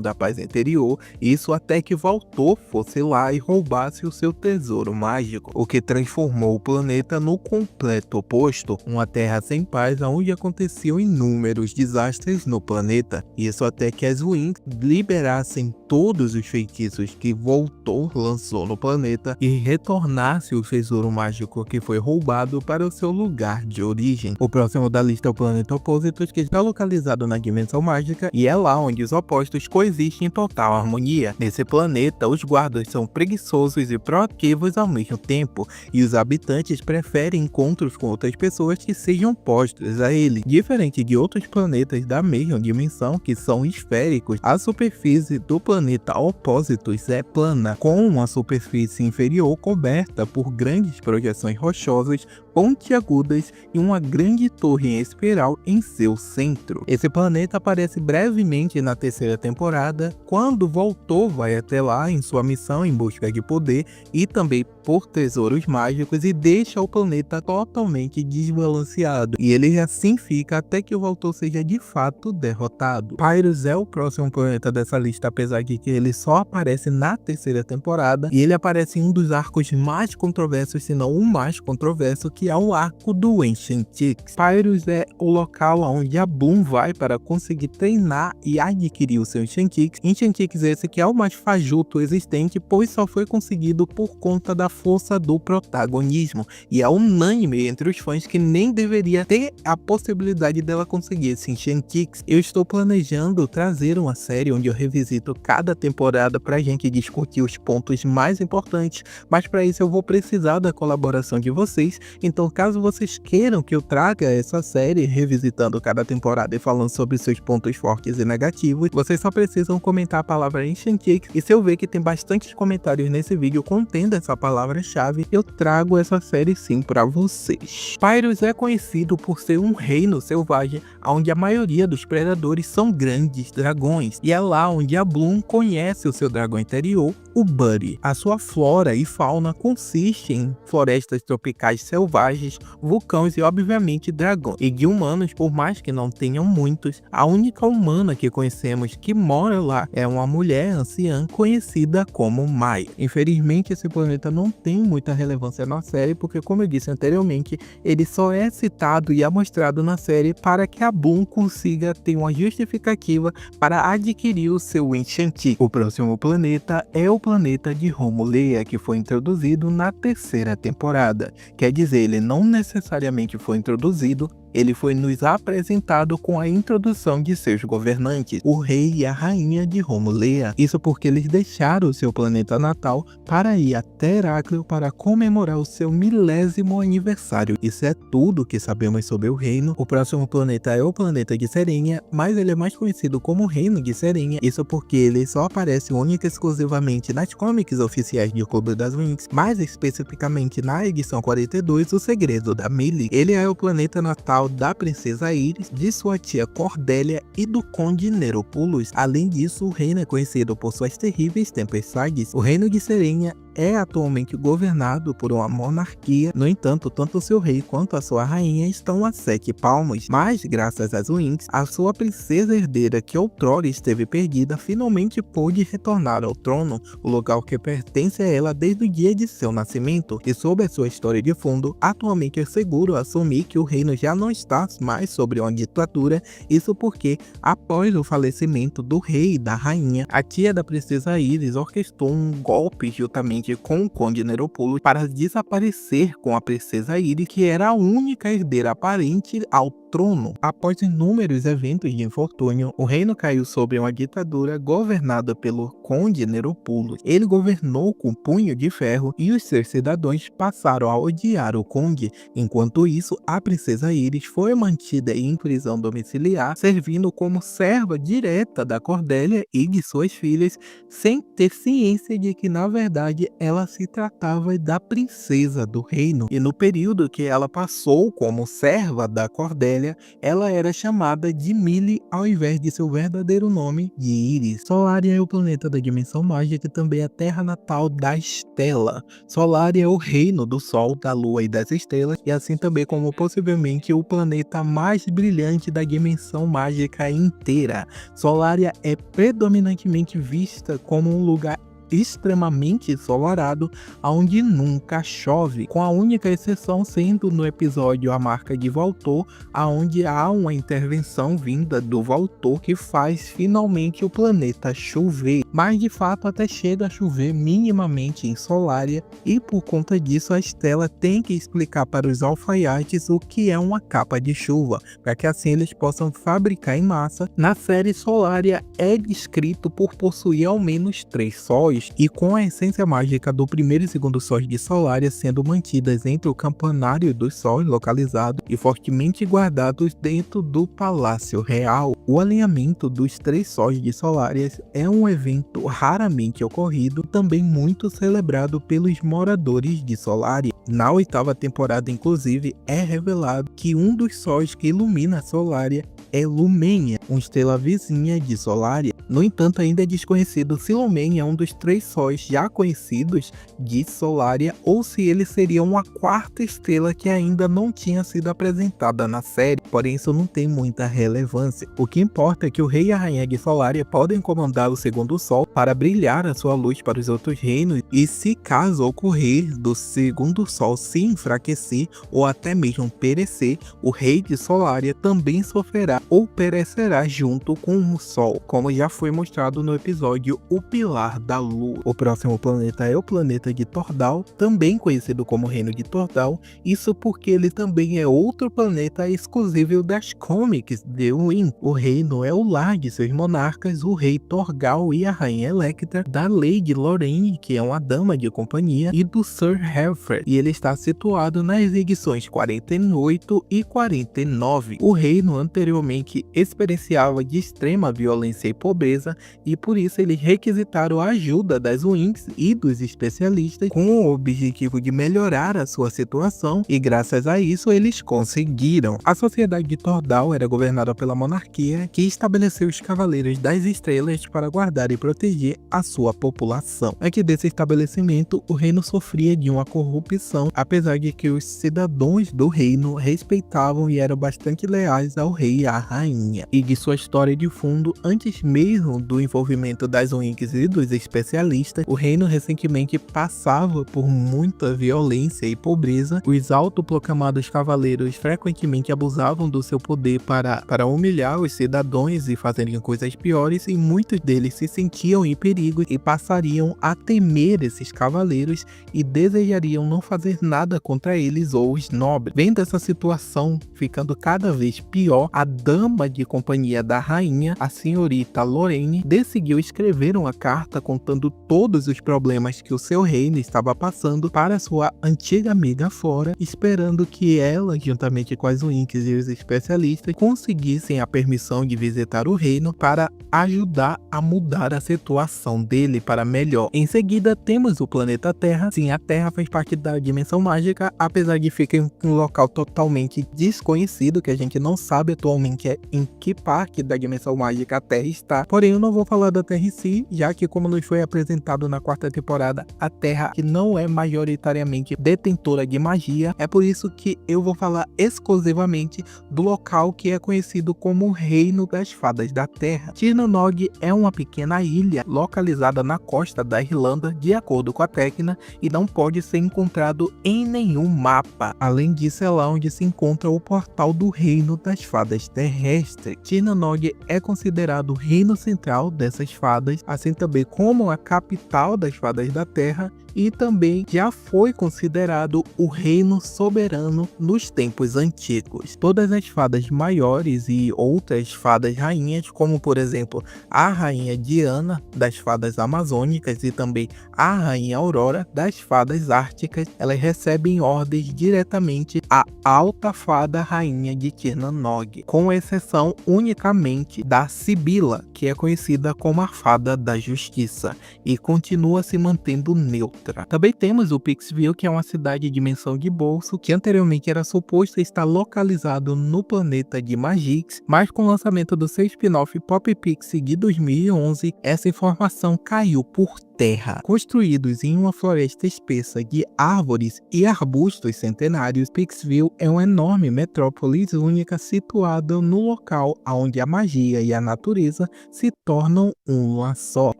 da paz interior, isso até que Voltor fosse lá e roubasse o seu tesouro mágico, o que transformou o planeta no completo oposto, uma terra sem paz onde aconteciam inúmeros desastres no planeta. Isso até que as Winx liberassem todos os feitiços que Voltor lançou no planeta e retornasse o tesouro mágico que foi roubado para o seu lugar de origem. O próximo da lista é o planeta Oppositos, que está localizado na dimensão mágica e é lá onde os opostos coexistem em total harmonia. Nesse planeta, os guardas são preguiçosos e proativos ao mesmo tempo, e os habitantes preferem encontros com outras pessoas que sejam opostas a ele. Diferente de outros planetas da mesma dimensão, que são esféricos, a superfície do planeta Oppositos é plana, com uma superfície inferior coberta por grandes projeções rochosas pontiagudas e uma grande torre em espiral em seu centro. Esse planeta aparece brevemente na 3ª temporada, quando Voltor vai até lá em sua missão em busca de poder e também por tesouros mágicos, e deixa o planeta totalmente desbalanceado, e ele assim fica até que o Voltor seja de fato derrotado. Pyrus é o próximo planeta dessa lista, apesar de que ele só aparece na 3ª temporada, e ele aparece em um dos arcos mais controversos, se não o mais controverso, que é o arco do Enchantrix. Pyrus é o local onde a Bloom vai para conseguir treinar e adquirir o seu Enchantrix. Enchantrix esse que é o mais fajuto existente, pois só foi conseguido por conta da força do protagonismo, e é unânime entre os fãs que nem deveria ter a possibilidade dela conseguir esse Enchantrix. Eu estou planejando trazer uma série onde eu revisito cada temporada pra gente discutir os pontos mais importantes, mas para isso eu vou precisar da colaboração de vocês. Então, caso vocês queiram que eu traga essa série revisitando cada temporada e falando sobre seus pontos fortes e negativos, vocês só precisam comentar a palavra Enchantrix, e se eu ver que tem bastantes comentários nesse vídeo contendo essa palavra-chave, eu trago essa série sim para vocês. Pyrus é conhecido por ser um reino selvagem onde a maioria dos predadores são grandes dragões, e é lá onde a Bloom conhece o seu dragão interior, o Buddy. A sua flora e fauna consiste em florestas tropicais selvagens, vulcões e obviamente dragões. E de humanos, por mais que não tenham muitos, a única humana que conhecemos que mora lá é uma mulher anciã conhecida como Mai. Infelizmente, esse planeta não tem muita relevância na série, porque como eu disse anteriormente, ele só é citado e mostrado na série para que a Bloom consiga ter uma justificativa para adquirir o seu Enchantrix. O próximo planeta é o planeta de Romulea, que foi introduzido na 3ª temporada. Quer dizer, ele não necessariamente foi introduzido, ele foi nos apresentado com a introdução de seus governantes, o rei e a rainha de Romulea. Isso porque eles deixaram o seu planeta natal para ir até Herácleo para comemorar o seu 1000º aniversário. Isso é tudo que sabemos sobre o reino. O próximo planeta é o planeta de Serenia, mas ele é mais conhecido como Reino de Serenia. Isso porque ele só aparece única e exclusivamente nas comics oficiais de O Clube das Winx, mais especificamente na edição 42, O Segredo da Millie. Ele é o planeta natal da princesa Iris, de sua tia Cordélia e do conde Neropulus. Além disso, o reino é conhecido por suas terríveis tempestades. O reino de Serenia é atualmente governado por uma monarquia. No entanto, tanto seu rei quanto a sua rainha estão a 7 palmos, mas graças às Winx, a sua princesa herdeira, que outrora esteve perdida, finalmente pôde retornar ao trono, o local que pertence a ela desde o dia de seu nascimento. E sobre a sua história de fundo, atualmente é seguro assumir que o reino já não está mais sobre uma ditadura, isso porque, após o falecimento do rei e da rainha, a tia da princesa Iris orquestrou um golpe juntamente juntamente com o Conde Neropolo para desaparecer com a princesa Iris, que era a única herdeira aparente ao trono. Após inúmeros eventos de infortúnio, o reino caiu sob uma ditadura governada pelo Conde Neropolo. Ele governou com punho de ferro e os seus cidadãos passaram a odiar o conde. Enquanto isso, a princesa Iris foi mantida em prisão domiciliar, servindo como serva direta da Cordélia e de suas filhas, sem ter ciência de que na verdade ela se tratava da princesa do reino. E no período que ela passou como serva da Cordélia, ela era chamada de Mili ao invés de seu verdadeiro nome de Iris. Solária é o planeta da dimensão mágica e também a terra natal da Estela. Solária é o reino do Sol, da Lua e das estrelas, e assim também como possivelmente o planeta mais brilhante da dimensão mágica inteira. Solária é predominantemente vista como um lugar extremamente ensolarado, onde nunca chove, com a única exceção sendo no episódio A Marca de Voltor, onde há uma intervenção vinda do Voltor que faz finalmente o planeta chover, mas de fato até chega a chover minimamente em Solária, e por conta disso a Estela tem que explicar para os alfaiates o que é uma capa de chuva, para que assim eles possam fabricar em massa. Na série, Solária é descrito por possuir ao menos 3 sóis, e com a essência mágica do primeiro e segundo sóis de Solária sendo mantidas entre o campanário dos sóis localizado e fortemente guardados dentro do Palácio Real. O alinhamento dos 3 sóis de Solária é um evento raramente ocorrido, também muito celebrado pelos moradores de Solária. Na 8ª temporada, inclusive, é revelado que um dos sóis que ilumina Solária é Lumênia, uma estrela vizinha de Solária. No entanto, ainda é desconhecido se Lumênia é um dos 3 sóis já conhecidos de Solária ou se ele seria uma 4ª estrela que ainda não tinha sido apresentada na série, porém isso não tem muita relevância. O que importa é que o rei e a rainha de Solária podem comandar o segundo sol para brilhar a sua luz para os outros reinos, e se caso ocorrer do segundo sol se enfraquecer ou até mesmo perecer, o rei de Solária também sofrerá ou perecerá junto com o sol, como já foi mostrado no episódio O Pilar da Lua. O próximo planeta é o planeta de Tordal, também conhecido como Reino de Tordal, isso porque ele também é outro planeta exclusivo das comics de Win. O reino é o lar de seus monarcas, o rei Torgal e a rainha Electra, da Lady Lorraine, que é uma dama de companhia, e do Sir Helfer, e ele está situado nas edições 48 e 49. O reino anteriormente experienciava de extrema violência e pobreza, e por isso eles requisitaram a ajuda das Winx e dos especialistas com o objetivo de melhorar a sua situação, e graças a isso eles conseguiram. A sociedade de Tordal era governada pela monarquia, que estabeleceu os Cavaleiros das Estrelas para guardar e proteger a sua população. Antes desse estabelecimento, o reino sofria de uma corrupção, apesar de que os cidadãos do reino respeitavam e eram bastante leais ao rei e à rainha. E de sua história de fundo, antes mesmo do envolvimento das Winx e dos especialistas, o reino recentemente passava por muita violência e pobreza. Os autoproclamados cavaleiros frequentemente abusavam do seu poder para humilhar os cidadãos e fazerem coisas piores, e muitos deles se sentiam em perigo e passariam a temer esses cavaleiros e desejariam não fazer nada contra eles ou os nobres. Vendo essa situação ficando cada vez pior, a dama de companhia da rainha, a senhorita Lorraine, decidiu escrever uma carta contando todos os problemas que o seu reino estava passando para sua antiga amiga Flora, esperando que ela, juntamente com as Winx e os especialistas, conseguissem a permissão de visitar o reino para ajudar a mudar a situação dele para melhor. Em seguida, temos o planeta Terra. Sim, a Terra faz parte da dimensão mágica, apesar de ficar em um local totalmente desconhecido, que a gente não sabe atualmente em que parte da dimensão mágica a Terra está. Porém, eu não vou falar da Terra em si, já que, como nos foi apresentado na 4ª temporada, a Terra que não é majoritariamente detentora de magia, é por isso que eu vou falar exclusivamente do local que é conhecido como o Reino das Fadas da Terra. Tirnonog é uma pequena ilha localizada na costa da Irlanda, de acordo com a Tecna, e não pode ser encontrado em nenhum mapa. Além disso, é lá onde se encontra o portal do Reino das Fadas Terrestres. terrestre. Tirna Nog é considerado o reino central dessas fadas, assim também como a capital das fadas da terra, e também já foi considerado o reino soberano nos tempos antigos. Todas as fadas maiores e outras fadas rainhas, como por exemplo a rainha Diana das fadas amazônicas e também a rainha Aurora das fadas árticas, elas recebem ordens diretamente à alta fada rainha de Tirna Nog, com exceção unicamente da Sibila, que é conhecida como a fada da justiça e continua se mantendo neutra. Também temos o Pixville, que é uma cidade de dimensão de bolso, que anteriormente era suposto estar localizado no planeta de Magix, mas com o lançamento do seu spin-off Pop Pixie de 2011, essa informação caiu por terra. Construídos em uma floresta espessa de árvores e arbustos centenários, Pixville é uma enorme metrópole única situada no local onde a magia e a natureza se tornam uma só.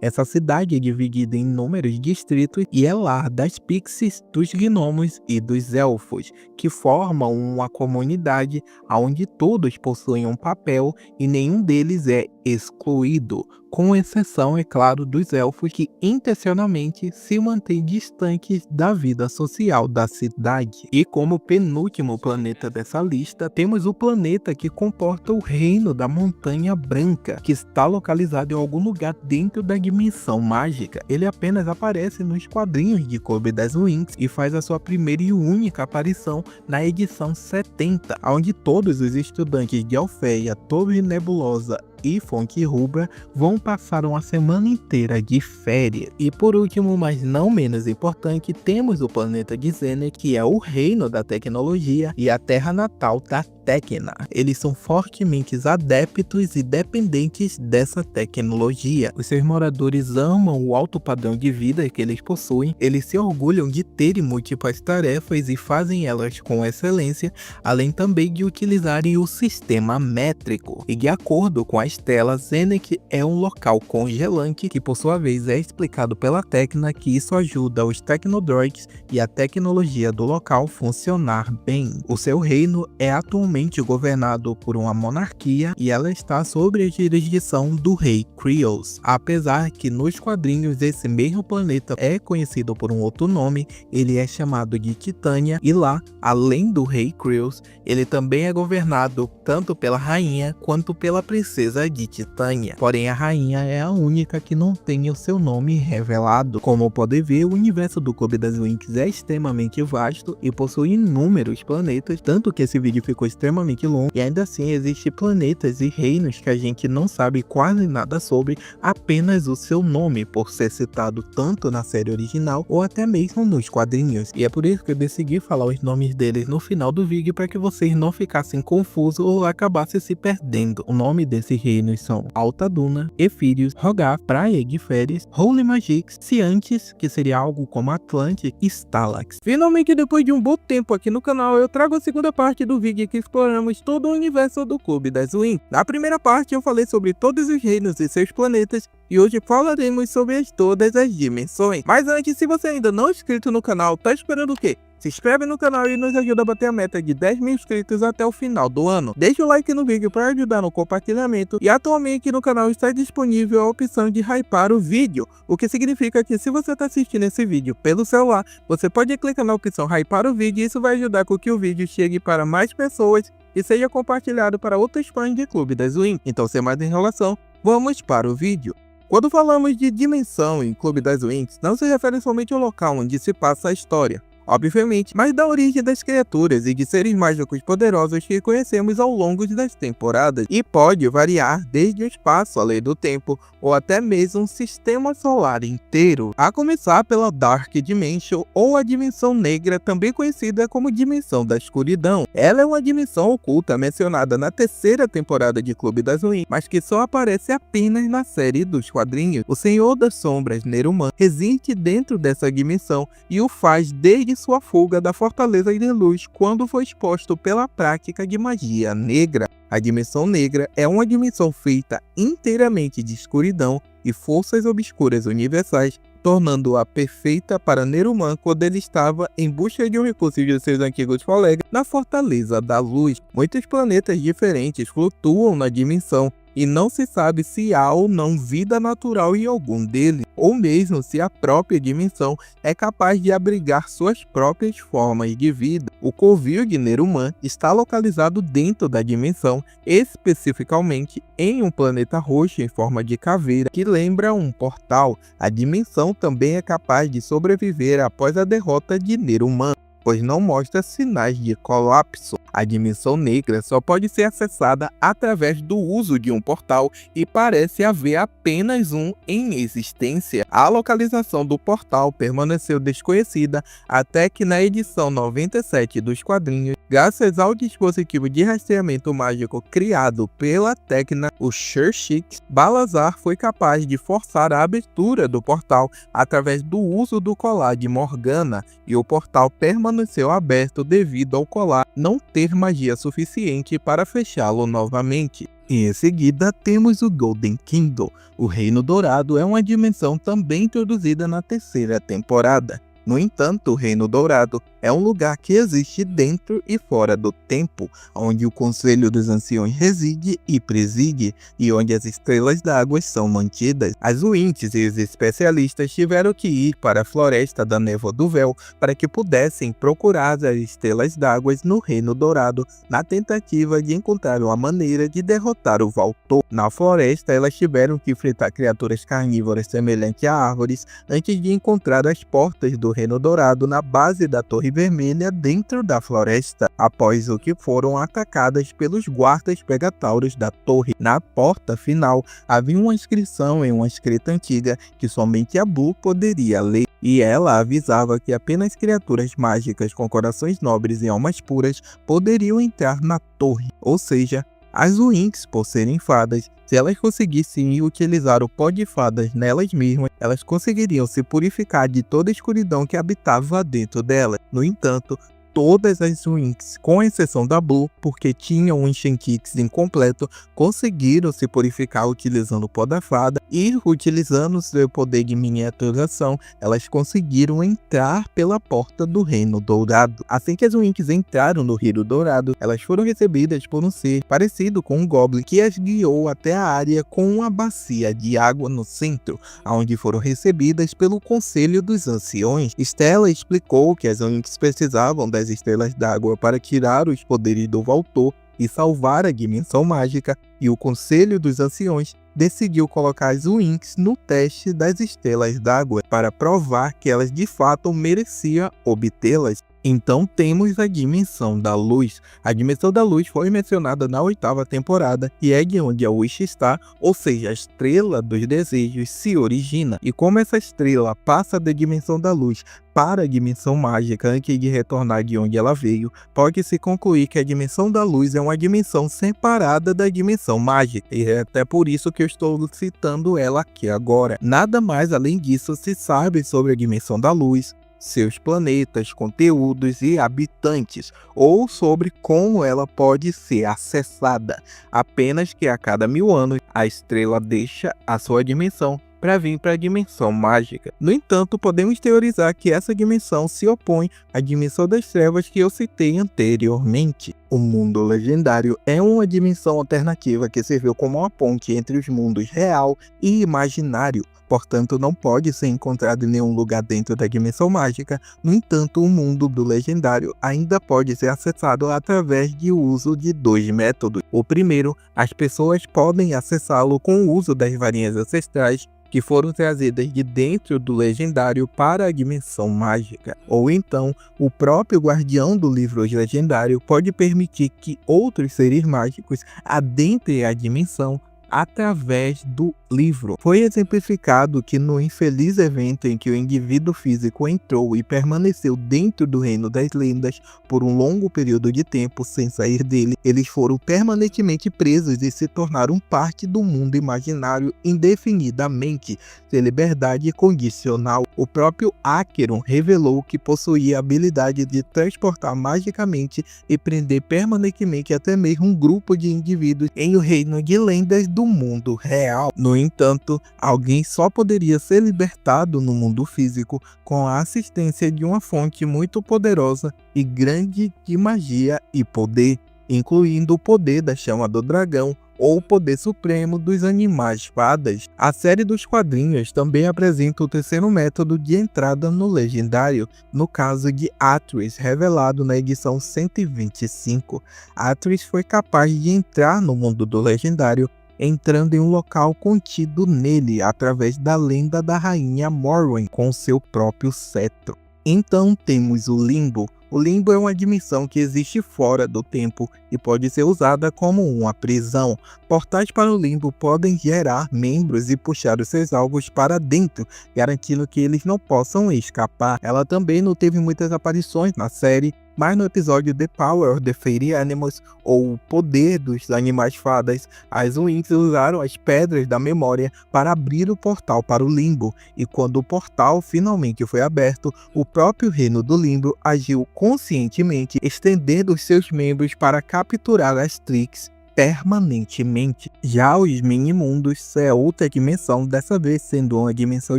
Essa cidade é dividida em inúmeros distritos e é lar das pixies, dos gnomos e dos elfos, que formam uma comunidade onde todos possuem um papel e nenhum deles é excluído, com exceção, é claro, dos elfos que intencionalmente se mantêm distantes da vida social da cidade. E como penúltimo planeta dessa lista, temos o planeta que comporta o reino da Montanha Branca, que está localizado em algum lugar dentro da dimensão mágica. Ele apenas aparece nos quadrinhos de Clube das Winx e faz a sua primeira e única aparição na edição 70, onde todos os estudantes de Alfeia, Torre Nebulosa e Fonte Rubra vão passar uma semana inteira de férias. E por último, mas não menos importante, temos o planeta de Zener, que é o reino da tecnologia e a terra natal da Tecna. Eles são fortemente adeptos e dependentes dessa tecnologia. Os seus moradores amam o alto padrão de vida que eles possuem, eles se orgulham de terem múltiplas tarefas e fazem elas com excelência, além também de utilizarem o sistema métrico. E de acordo com a Estela, Zenek é um local congelante que por sua vez é explicado pela Tecna que isso ajuda os Tecnodroids e a tecnologia do local funcionar bem. O seu reino é atualmente governado por uma monarquia e ela está sob a jurisdição do rei Krios. Apesar que nos quadrinhos esse mesmo planeta é conhecido por um outro nome, ele é chamado de Titânia e lá, além do rei Krios, ele também é governado tanto pela rainha quanto pela princesa de Titânia. Porém, a rainha é a única que não tem o seu nome revelado. Como pode ver, o universo do Clube das Winx é extremamente vasto e possui inúmeros planetas, tanto que esse vídeo ficou extremamente longo e ainda assim existem planetas e reinos que a gente não sabe quase nada sobre, apenas o seu nome por ser citado tanto na série original ou até mesmo nos quadrinhos. E é por isso que eu decidi falar os nomes deles no final do vídeo para que vocês não ficassem confusos ou acabassem se perdendo. O nome desses reinos são Alta Duna, Ephirius, Rogar, Praia de Férias, Holy Magix, Ciantes, que seria algo como Atlantis, e Stalax. Finalmente, depois de um bom tempo aqui no canal, eu trago a segunda parte do vídeo que exploramos todo o universo do Clube das Winx. Na primeira parte eu falei sobre todos os reinos e seus planetas, e hoje falaremos sobre todas as dimensões. Mas antes, se você ainda não é inscrito no canal, tá esperando o quê? Se inscreve no canal e nos ajuda a bater a meta de 10 mil inscritos até o final do ano. Deixa o like no vídeo para ajudar no compartilhamento e atualmente no canal está disponível a opção de hypar o vídeo, o que significa que se você está assistindo esse vídeo pelo celular, você pode clicar na opção hypar o vídeo e isso vai ajudar com que o vídeo chegue para mais pessoas e seja compartilhado para outros fãs de Clube das Winx. Então, sem mais enrolação, vamos para o vídeo. Quando falamos de dimensão em Clube das Winx, não se refere somente ao local onde se passa a história, obviamente, mas da origem das criaturas e de seres mágicos poderosos que conhecemos ao longo das temporadas, e pode variar desde o espaço além do tempo ou até mesmo um sistema solar inteiro, a começar pela Dark Dimension ou a Dimensão Negra, também conhecida como Dimensão da Escuridão. Ela é uma dimensão oculta mencionada na terceira temporada de Clube das Winx, mas que só aparece apenas na série dos quadrinhos. O Senhor das Sombras, Neruman, reside dentro dessa dimensão e o faz desde sua fuga da Fortaleza de Luz quando foi exposto pela prática de magia negra. A Dimensão Negra é uma dimensão feita inteiramente de escuridão e forças obscuras universais tornando-a perfeita para Neruman quando ele estava em busca de um recurso de seus antigos colegas na Fortaleza da Luz. Muitos planetas diferentes flutuam na dimensão, e não se sabe se há ou não vida natural em algum deles, ou mesmo se a própria dimensão é capaz de abrigar suas próprias formas de vida. O covil de Neruman está localizado dentro da dimensão, especificamente em um planeta roxo em forma de caveira, que lembra um portal. A dimensão também é capaz de sobreviver após a derrota de Neruman, pois não mostra sinais de colapso. A dimensão negra só pode ser acessada através do uso de um portal e parece haver apenas um em existência. A localização do portal permaneceu desconhecida até que na edição 97 dos quadrinhos, graças ao dispositivo de rastreamento mágico criado pela Tecna, o Shirshik, Balazar foi capaz de forçar a abertura do portal através do uso do colar de Morgana, e o portal permaneceu aberto devido ao colar não ter magia suficiente para fechá-lo novamente. E em seguida temos o Golden Kingdom. O Reino Dourado é uma dimensão também introduzida na terceira temporada. No entanto, o Reino Dourado é um lugar que existe dentro e fora do tempo, onde o Conselho dos Anciões reside e preside, e onde as Estrelas d'Água são mantidas. As Winx e os especialistas tiveram que ir para a Floresta da Névoa do Véu para que pudessem procurar as Estrelas d'Água no Reino Dourado, na tentativa de encontrar uma maneira de derrotar o Valtor. Na floresta, elas tiveram que enfrentar criaturas carnívoras semelhantes a árvores antes de encontrar as portas do Reino Dourado na base da Torre Vermelha dentro da floresta, após o que foram atacadas pelos guardas pegatauros da torre. Na porta final havia uma inscrição em uma escrita antiga que somente a Blue poderia ler, e ela avisava que apenas criaturas mágicas com corações nobres e almas puras poderiam entrar na torre, ou seja, as Winx, por serem fadas, se elas conseguissem utilizar o pó de fadas nelas mesmas, elas conseguiriam se purificar de toda a escuridão que habitava dentro delas. No entanto, todas as Winx, com exceção da Blue, porque tinham um Enchantrix incompleto, conseguiram se purificar utilizando o pó da fada, e utilizando seu poder de miniaturização, elas conseguiram entrar pela porta do Reino Dourado. Assim que as Winx entraram no Reino Dourado, elas foram recebidas por um ser parecido com um Goblin, que as guiou até a área com uma bacia de água no centro, onde foram recebidas pelo Conselho dos Anciões. Stella explicou que as Winx precisavam das Estrelas d'Água para tirar os poderes do Valtor e salvar a dimensão mágica, e o Conselho dos Anciões decidiu colocar as Winx no teste das Estrelas d'Água para provar que elas de fato mereciam obtê-las. Então temos a Dimensão da Luz. A Dimensão da Luz foi mencionada na 8ª temporada e é de onde a Wish está, ou seja, a Estrela dos Desejos se origina. E como essa estrela passa da Dimensão da Luz para a Dimensão Mágica antes de retornar de onde ela veio, pode-se concluir que a Dimensão da Luz é uma dimensão separada da Dimensão Mágica, e é até por isso que eu estou citando ela aqui agora. Nada mais além disso se sabe sobre a Dimensão da Luz, seus planetas, conteúdos e habitantes, ou sobre como ela pode ser acessada. Apenas que a cada 1000 anos a estrela deixa a sua dimensão para vir para a dimensão mágica. No entanto, podemos teorizar que essa dimensão se opõe à dimensão das trevas que eu citei anteriormente. O mundo legendário é uma dimensão alternativa que serviu como uma ponte entre os mundos real e imaginário. Portanto, não pode ser encontrado em nenhum lugar dentro da dimensão mágica. No entanto, o mundo do legendário ainda pode ser acessado através de uso de 2 métodos. O primeiro, as pessoas podem acessá-lo com o uso das varinhas ancestrais, que foram trazidas de dentro do legendário para a dimensão mágica. Ou então, o próprio guardião do livro legendário pode permitir que outros seres mágicos adentrem a dimensão através do livro. Foi exemplificado que no infeliz evento em que o indivíduo físico entrou e permaneceu dentro do reino das lendas por um longo período de tempo sem sair dele, eles foram permanentemente presos e se tornaram parte do mundo imaginário indefinidamente, sem liberdade condicional. O próprio Acheron revelou que possuía a habilidade de transportar magicamente e prender permanentemente até mesmo um grupo de indivíduos em o reino de lendas do do mundo real. No entanto, alguém só poderia ser libertado no mundo físico com a assistência de uma fonte muito poderosa e grande de magia e poder, incluindo o poder da chama do dragão ou o poder supremo dos animais fadas. A série dos quadrinhos também apresenta o terceiro método de entrada no legendário, no caso de Atreus, revelado na edição 125. Atreus foi capaz de entrar no mundo do legendário, entrando em um local contido nele através da lenda da rainha Morwen com seu próprio cetro. Então temos o Limbo. O Limbo é uma dimensão que existe fora do tempo e pode ser usada como uma prisão. Portais para o Limbo podem gerar membros e puxar os seus alvos para dentro, garantindo que eles não possam escapar. Ela também não teve muitas aparições na série, mas no episódio The Power of the Fairy Animals, ou o poder dos animais fadas, as Winx usaram as pedras da memória para abrir o portal para o Limbo, e quando o portal finalmente foi aberto, o próprio reino do Limbo agiu conscientemente, estendendo os seus membros para capturar as Trix permanentemente. Já os mini-mundos é outra dimensão, dessa vez sendo uma dimensão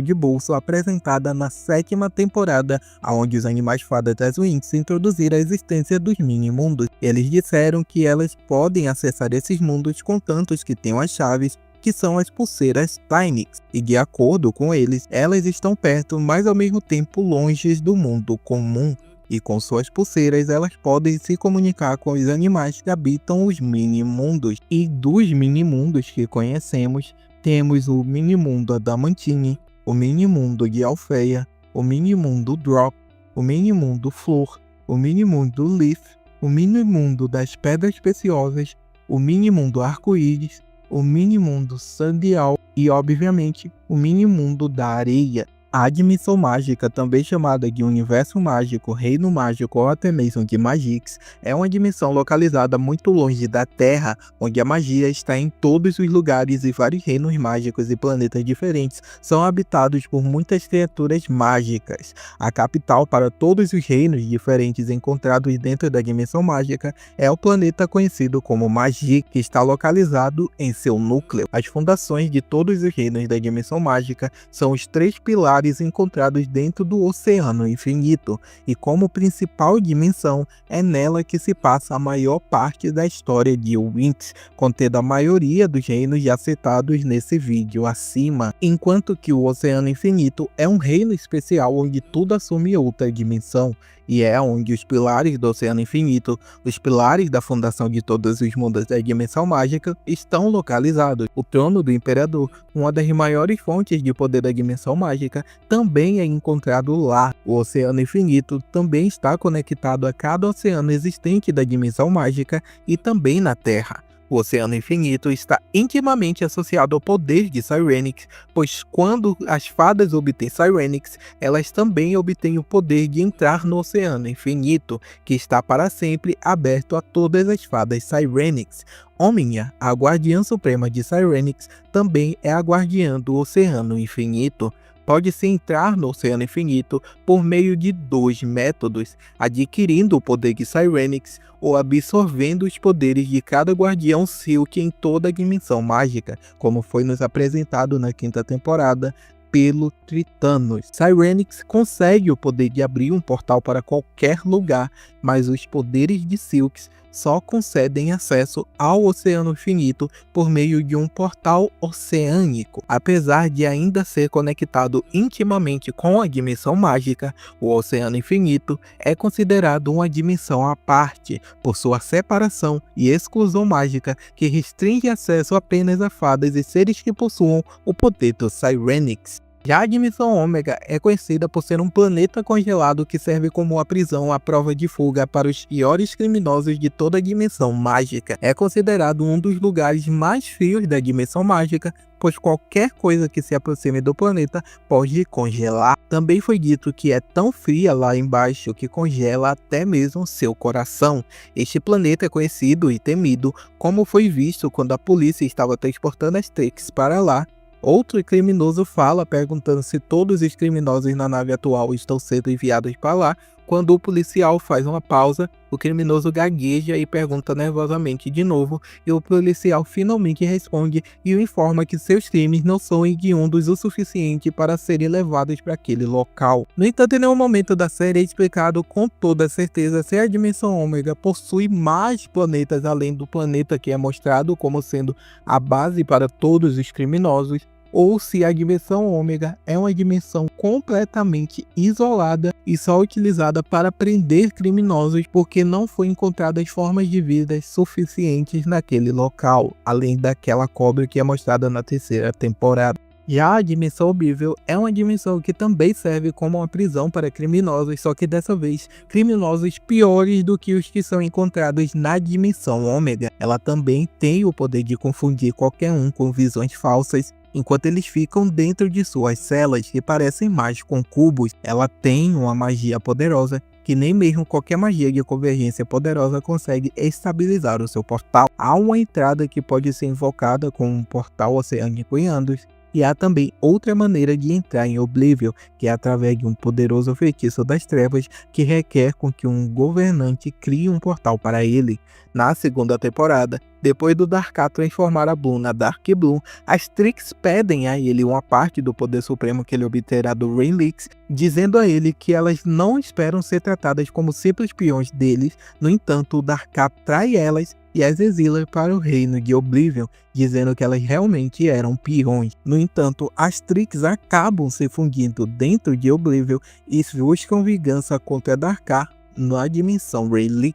de bolso apresentada na 7ª temporada, onde os animais fadas das Winx introduziram a existência dos mini-mundos. Eles disseram que elas podem acessar esses mundos contanto que tenham as chaves, que são as pulseiras Tynix, e de acordo com eles, elas estão perto, mas ao mesmo tempo longe do mundo comum. E com suas pulseiras elas podem se comunicar com os animais que habitam os mini-mundos. E dos mini-mundos que conhecemos, temos o mini-mundo Adamantine, o mini-mundo de Alfeia, o mini-mundo Drop, o mini-mundo Flor, o mini-mundo Leaf, o mini-mundo das Pedras Preciosas, o mini-mundo Arco-Íris, o mini-mundo Sandial e, obviamente, o mini-mundo da Areia. A dimensão mágica, também chamada de universo mágico, reino mágico ou até mesmo de Magix, é uma dimensão localizada muito longe da Terra, onde a magia está em todos os lugares e vários reinos mágicos e planetas diferentes são habitados por muitas criaturas mágicas. A capital para todos os reinos diferentes encontrados dentro da dimensão mágica é o planeta conhecido como Magic, que está localizado em seu núcleo. As fundações de todos os reinos da dimensão mágica são os 3 pilares encontrados dentro do Oceano Infinito, e como principal dimensão é nela que se passa a maior parte da história de Winx, contendo a maioria dos reinos já citados nesse vídeo acima, enquanto que o Oceano Infinito é um reino especial onde tudo assume outra dimensão, e é onde os pilares do Oceano Infinito, os pilares da fundação de todos os mundos da dimensão mágica, estão localizados. O trono do Imperador, uma das maiores fontes de poder da dimensão mágica, também é encontrado lá. O Oceano Infinito também está conectado a cada oceano existente da dimensão mágica e também na Terra. O Oceano Infinito está intimamente associado ao poder de Cyrenix, pois quando as fadas obtêm Cyrenix, elas também obtêm o poder de entrar no Oceano Infinito, que está para sempre aberto a todas as fadas Cyrenix. Omnia, a guardiã suprema de Cyrenix, também é a guardiã do Oceano Infinito. Pode-se entrar no Oceano Infinito por meio de 2 métodos, adquirindo o poder de Cyrenix ou absorvendo os poderes de cada guardião Silk em toda a dimensão mágica, como foi nos apresentado na 5ª temporada pelo Tritanos. Cyrenix consegue o poder de abrir um portal para qualquer lugar, mas os poderes de Silks só concedem acesso ao Oceano Infinito por meio de um portal oceânico. Apesar de ainda ser conectado intimamente com a dimensão mágica, o Oceano Infinito é considerado uma dimensão à parte, por sua separação e exclusão mágica que restringe acesso apenas a fadas e seres que possuam o poder do Cyrenix. Já a dimensão Ômega é conhecida por ser um planeta congelado que serve como uma prisão à prova de fuga para os piores criminosos de toda a dimensão mágica. É considerado um dos lugares mais frios da dimensão mágica, pois qualquer coisa que se aproxime do planeta pode congelar. Também foi dito que é tão fria lá embaixo que congela até mesmo seu coração. Este planeta é conhecido e temido, como foi visto quando a polícia estava transportando as Trix para lá. Outro criminoso fala perguntando se todos os criminosos na nave atual estão sendo enviados para lá. Quando o policial faz uma pausa, o criminoso gagueja e pergunta nervosamente de novo, e o policial finalmente responde e o informa que seus crimes não são hediondos o suficiente para serem levados para aquele local. No entanto, em nenhum momento da série é explicado com toda certeza se a dimensão ômega possui mais planetas além do planeta que é mostrado como sendo a base para todos os criminosos, ou se a dimensão ômega é uma dimensão completamente isolada e só utilizada para prender criminosos porque não foi encontradas formas de vida suficientes naquele local, além daquela cobra que é mostrada na terceira temporada. Já a dimensão horrível é uma dimensão que também serve como uma prisão para criminosos, só que dessa vez criminosos piores do que os que são encontrados na dimensão ômega. Ela também tem o poder de confundir qualquer um com visões falsas, enquanto eles ficam dentro de suas celas que parecem mais com cubos. Ela tem uma magia poderosa que nem mesmo qualquer magia de convergência poderosa consegue estabilizar o seu portal. Há uma entrada que pode ser invocada com um portal oceânico em Andros, e há também outra maneira de entrar em Oblivion, que é através de um poderoso feitiço das trevas que requer com que um governante crie um portal para ele. Na segunda temporada, depois do Darkar transformar a Bloom na Dark Bloom, as Trix pedem a ele uma parte do poder supremo que ele obterá do Rayleigh, dizendo a ele que elas não esperam ser tratadas como simples peões deles. No entanto, o Darkar trai elas e as exila para o reino de Oblivion, dizendo que elas realmente eram peões. No entanto, as Trix acabam se fundindo dentro de Oblivion e buscam vingança contra Darkar na dimensão Rayleigh.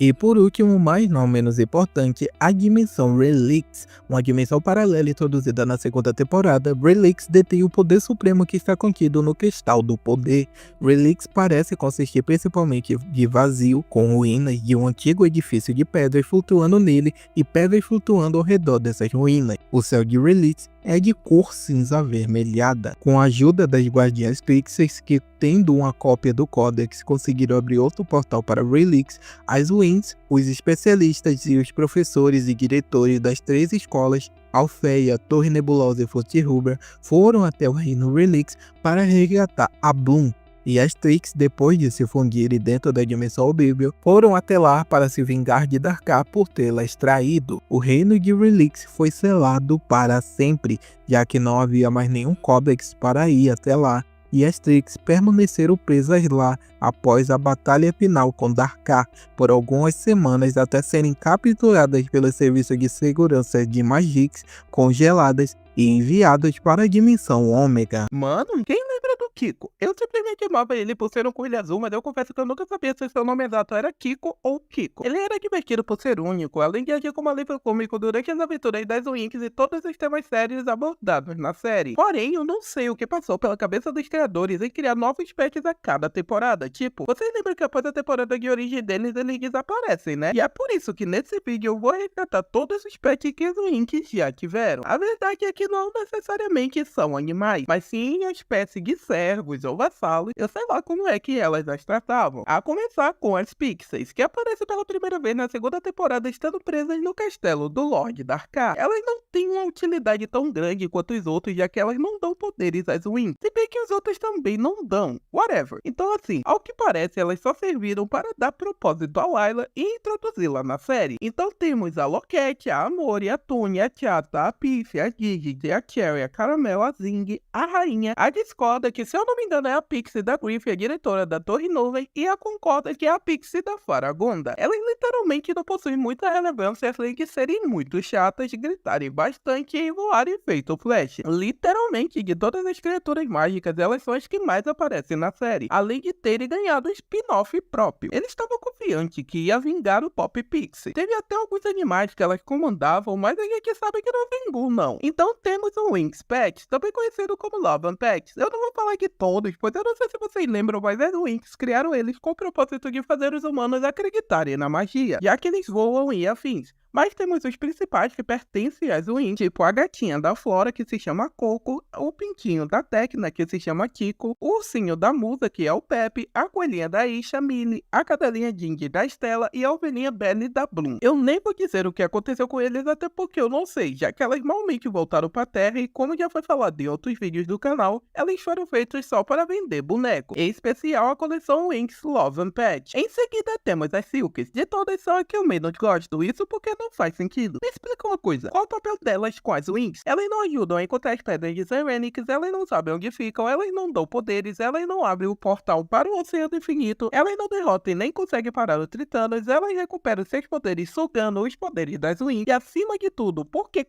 E por último, mas não menos importante, a dimensão Rayleigh, uma dimensão paralela introduzida na segunda temporada. Rayleigh detém o poder supremo que está contido no Cristal do Poder. Rayleigh parece consistir principalmente de vazio, com ruínas de um antigo edifício de pedras flutuando nele e pedras flutuando ao redor dessas ruínas. O céu de Rayleigh é de cor cinza avermelhada. Com a ajuda das Guardiãs Pixels, que tendo uma cópia do Codex conseguiram abrir outro portal para Rayleigh, as Winds, os especialistas e os professores e diretores das 3 escolas, Alfeia, Torre Nebulosa e Fonte Rubra, foram até o reino Rayleigh para resgatar a Bloom. E as Trix, depois de se fundirem dentro da dimensão horrível, foram até lá para se vingar de Darkar por tê-las traído. O reino de Rayleigh foi selado para sempre, já que não havia mais nenhum Codex para ir até lá, e as Trix permaneceram presas lá após a batalha final com Darkar por algumas semanas até serem capturadas pelo serviço de segurança de Magix, congeladas e enviadas para a dimensão Ômega. Mano, quem lembra do Kiko? Eu simplesmente amava ele por ser um coelho azul, mas eu confesso que eu nunca sabia se seu nome exato era Kiko ou Kiko. Ele era divertido por ser único, além de agir como alívio cômico durante as aventuras das Winx e todos os temas sérios abordados na série. Porém, eu não sei o que passou pela cabeça dos criadores em criar novos pets a cada temporada. Tipo, vocês lembram que após a temporada de origem deles, eles desaparecem, né? E é por isso que nesse vídeo eu vou resgatar todos os pets que as Winx já tiveram. A verdade é que não necessariamente são animais, mas sim a espécie de servos ou vassalos, eu sei lá como é que elas as tratavam. A começar com as Pixies, que aparecem pela primeira vez na segunda temporada estando presas no castelo do Lord Darkar. Elas não têm uma utilidade tão grande quanto os outros, já que elas não dão poderes às Winx, se bem que os outros também não dão, whatever. Então assim, ao que parece elas só serviram para dar propósito a Layla e introduzi-la na série. Então temos a Loquete, a Amore, a Tune, a Chata, a Piff, a Gigi, a Cherry, a Caramel, a Zing, a Rainha, a Discorda, que se eu não me engano é a Pixie da Griff, a diretora da Torre Nuvem, e a Concorda, que é a Pixie da Faragonda. Elas literalmente não possuem muita relevância além de serem muito chatas, gritarem bastante e voarem feito Flash. Literalmente, de todas as criaturas mágicas, elas são as que mais aparecem na série, além de terem ganhado um spin-off próprio. Eles estavam confiantes que ia vingar o Pop Pixie. Teve até alguns animais que elas comandavam, mas a gente sabe que não vingou não. Então temos o Winx Pets, também conhecido como Lovan Pets. Eu não vou falar de todos, pois eu não sei se vocês lembram, mas as Winx criaram eles com o propósito de fazer os humanos acreditarem na magia, já que eles voam e afins. Mas temos os principais que pertencem às Winx, tipo a gatinha da Flora, que se chama Coco, o pintinho da Tecna, que se chama Kiko, o ursinho da Musa, que é o Pepe, a coelhinha da Isha, Millie, a cadelinha Ding da Estela e a ovelhinha Belly da Bloom. Eu nem vou dizer o que aconteceu com eles, até porque eu não sei, já que elas malmente voltaram pra Terra e, como já foi falado em outros vídeos do canal, elas foram feitas só para vender boneco, em especial a coleção Winx Love and Pet. Em seguida temos as Silks, de todas são a que eu menos gosto, isso porque não faz sentido. Me explica uma coisa, qual o papel delas com as Winx? Elas não ajudam a encontrar as pedras de Cyrenix, elas não sabem onde ficam, elas não dão poderes, elas não abrem o portal para o Oceano Infinito, elas não derrotam e nem conseguem parar o Tritanos, elas recuperam seus poderes sugando os poderes das Winx, e acima de tudo, porque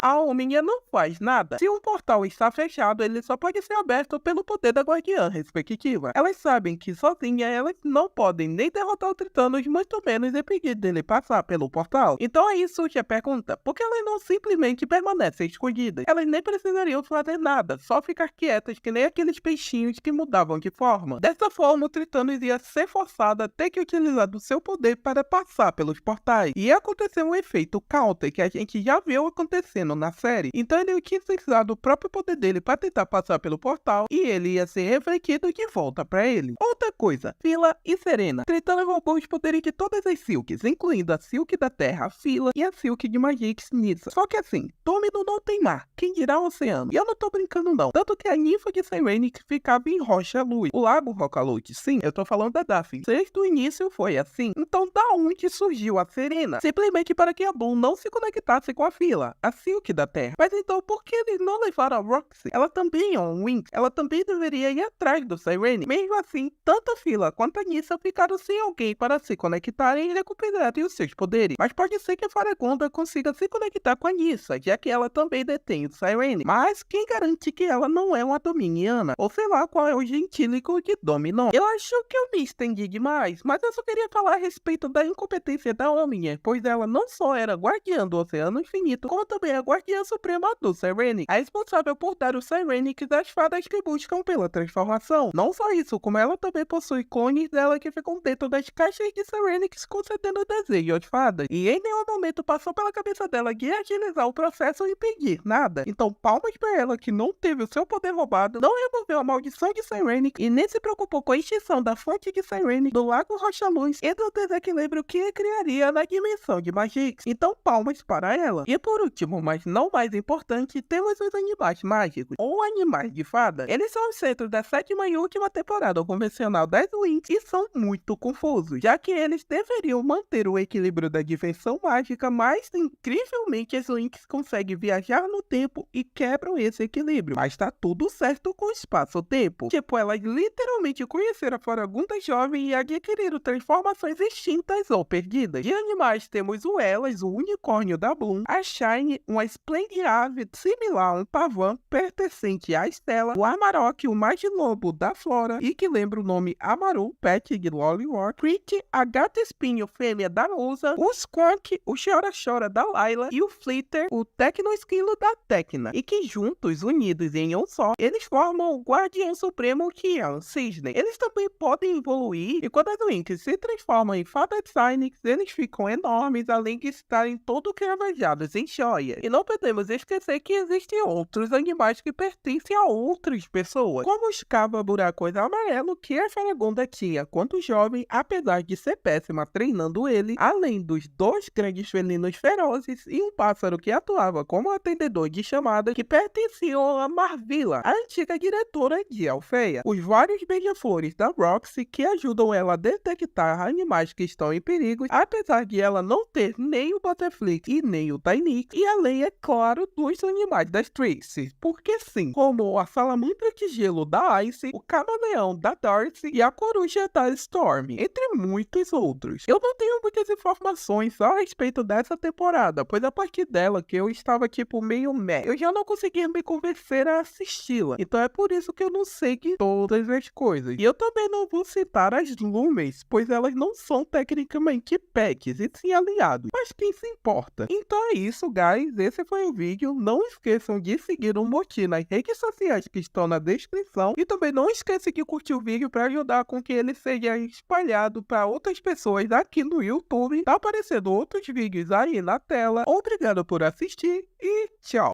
a Omnia não faz nada. Se um portal está fechado, ele só pode ser aberto pelo poder da guardiã respectiva. Elas sabem que sozinhas elas não podem nem derrotar o Tritanos, muito menos impedir dele passar pelo portal. Então aí surge a pergunta, por que elas não simplesmente permanecem escondidas? Elas nem precisariam fazer nada, só ficar quietas que nem aqueles peixinhos que mudavam de forma. Dessa forma, o Tritanos ia ser forçado a ter que utilizar do seu poder para passar pelos portais. E ia acontecer um efeito counter que a gente já viu acontecendo na série. Então ele quis usar do próprio poder dele para tentar passar pelo portal e ele ia ser refletido de volta para ele. Outra coisa, Fila e Serena. Tritano roubou os poderes de todas as Silks, incluindo a Silk da Terra, a Fila e a Silk de Magix, Nissa. Só que assim, Domino não tem mar, quem dirá o oceano? E eu não tô brincando não. Tanto que a ninfa de Cyrenix ficava em Rocha Luz, o lago Roca-Lute. Sim, eu tô falando da Daphne. Desde o início foi assim. Então da onde surgiu a Serena? Simplesmente para que a Bloom não se conectasse com a Fila, a Silk da Terra. Mas então por que eles não levaram a Roxy? Ela também é um Winx, ela também deveria ir atrás do Cyrene. Mesmo assim, tanto a Fila quanto a Nissa ficaram sem alguém para se conectarem e recuperarem os seus poderes. Mas pode ser que a Faragonda consiga se conectar com a Nissa, já que ela também detém o Cyrene. Mas quem garante que ela não é uma Dominiana? Ou sei lá qual é o gentílico de Dominon. Eu acho que eu me estendi demais, mas eu só queria falar a respeito da incompetência da Omnia, pois ela não só era guardiã do Oceano Infinito, como também a guardiã suprema do Cyrene, a responsável por dar o Cyrenix às fadas que buscam pela transformação. Não só isso, como ela também possui clones dela que ficam dentro das caixas de Cyrenix concedendo o desejo às fadas. E em nenhum momento passou pela cabeça dela de agilizar o processo e impedir nada. Então palmas pra ela que não teve o seu poder roubado, não removeu a maldição de Cyrenix e nem se preocupou com a extinção da fonte de Cyrenix, do Lago Rocha Luz e do desequilíbrio que criaria na dimensão de Magix. Então palmas para ela. E por último, mas não mais importante, temos os animais mágicos, ou animais de fada. Eles são o centro da sétima e última temporada convencional das Winx e são muito confusos, já que eles deveriam manter o equilíbrio da dimensão mágica, mas incrivelmente as Winx conseguem viajar no tempo e quebram esse equilíbrio. Mas tá tudo certo com o espaço-tempo. Tipo, elas literalmente conheceram a Faragunda jovem e adquiriram transformações extintas ou perdidas. De animais temos o Elas, o unicórnio da Bloom, a Shine, uma Splendid ave similar a um pavão pertencente à Estela, o Amarok, o Magilobo da Flora e que lembra o nome Amaru, pet de Lollywog, Crit, a gata espinho fêmea da Musa, o Squonk, o Chora-Chora da Layla e o Flitter, o Tecno-Esquilo da Tecna, e que juntos, unidos em um só, eles formam o Guardião Supremo que é um Cisne. Eles também podem evoluir e quando as Winx se transformam em fadas Cynix, eles ficam enormes, além de estarem todo cravajados em joia. E não podemos esquecer que existem outros animais que pertencem a outras pessoas, como os cava-buracos amarelo que a Faragonda tinha quando jovem, apesar de ser péssima treinando ele, além dos dois grandes felinos ferozes e um pássaro que atuava como atendedor de chamada que pertenciam a Marvila, a antiga diretora de Alfeia. Os vários beija-flores da Roxy que ajudam ela a detectar animais que estão em perigo, apesar de ela não ter nem o Butterflix e nem o Tynix, e além, é claro, dos animais das Trixie, porque sim, como a salamandra de gelo da Ice, o camaleão da Darcy e a coruja da Storm, entre muitos outros. Eu não tenho muitas informações a respeito dessa temporada, pois a partir dela que eu estava tipo meio meh, eu já não conseguia me convencer a assisti-la, então é por isso que eu não sei de todas as coisas. E eu também não vou citar as Lumens, pois elas não são tecnicamente pets, e sim aliados, mas quem se importa? Então é isso, guys, esse esse foi o vídeo. Não esqueçam de seguir o Moti nas redes sociais que estão na descrição. E também não esqueça de curtir o vídeo para ajudar com que ele seja espalhado para outras pessoas aqui no YouTube. Tá aparecendo outros vídeos aí na tela. Obrigado por assistir e tchau!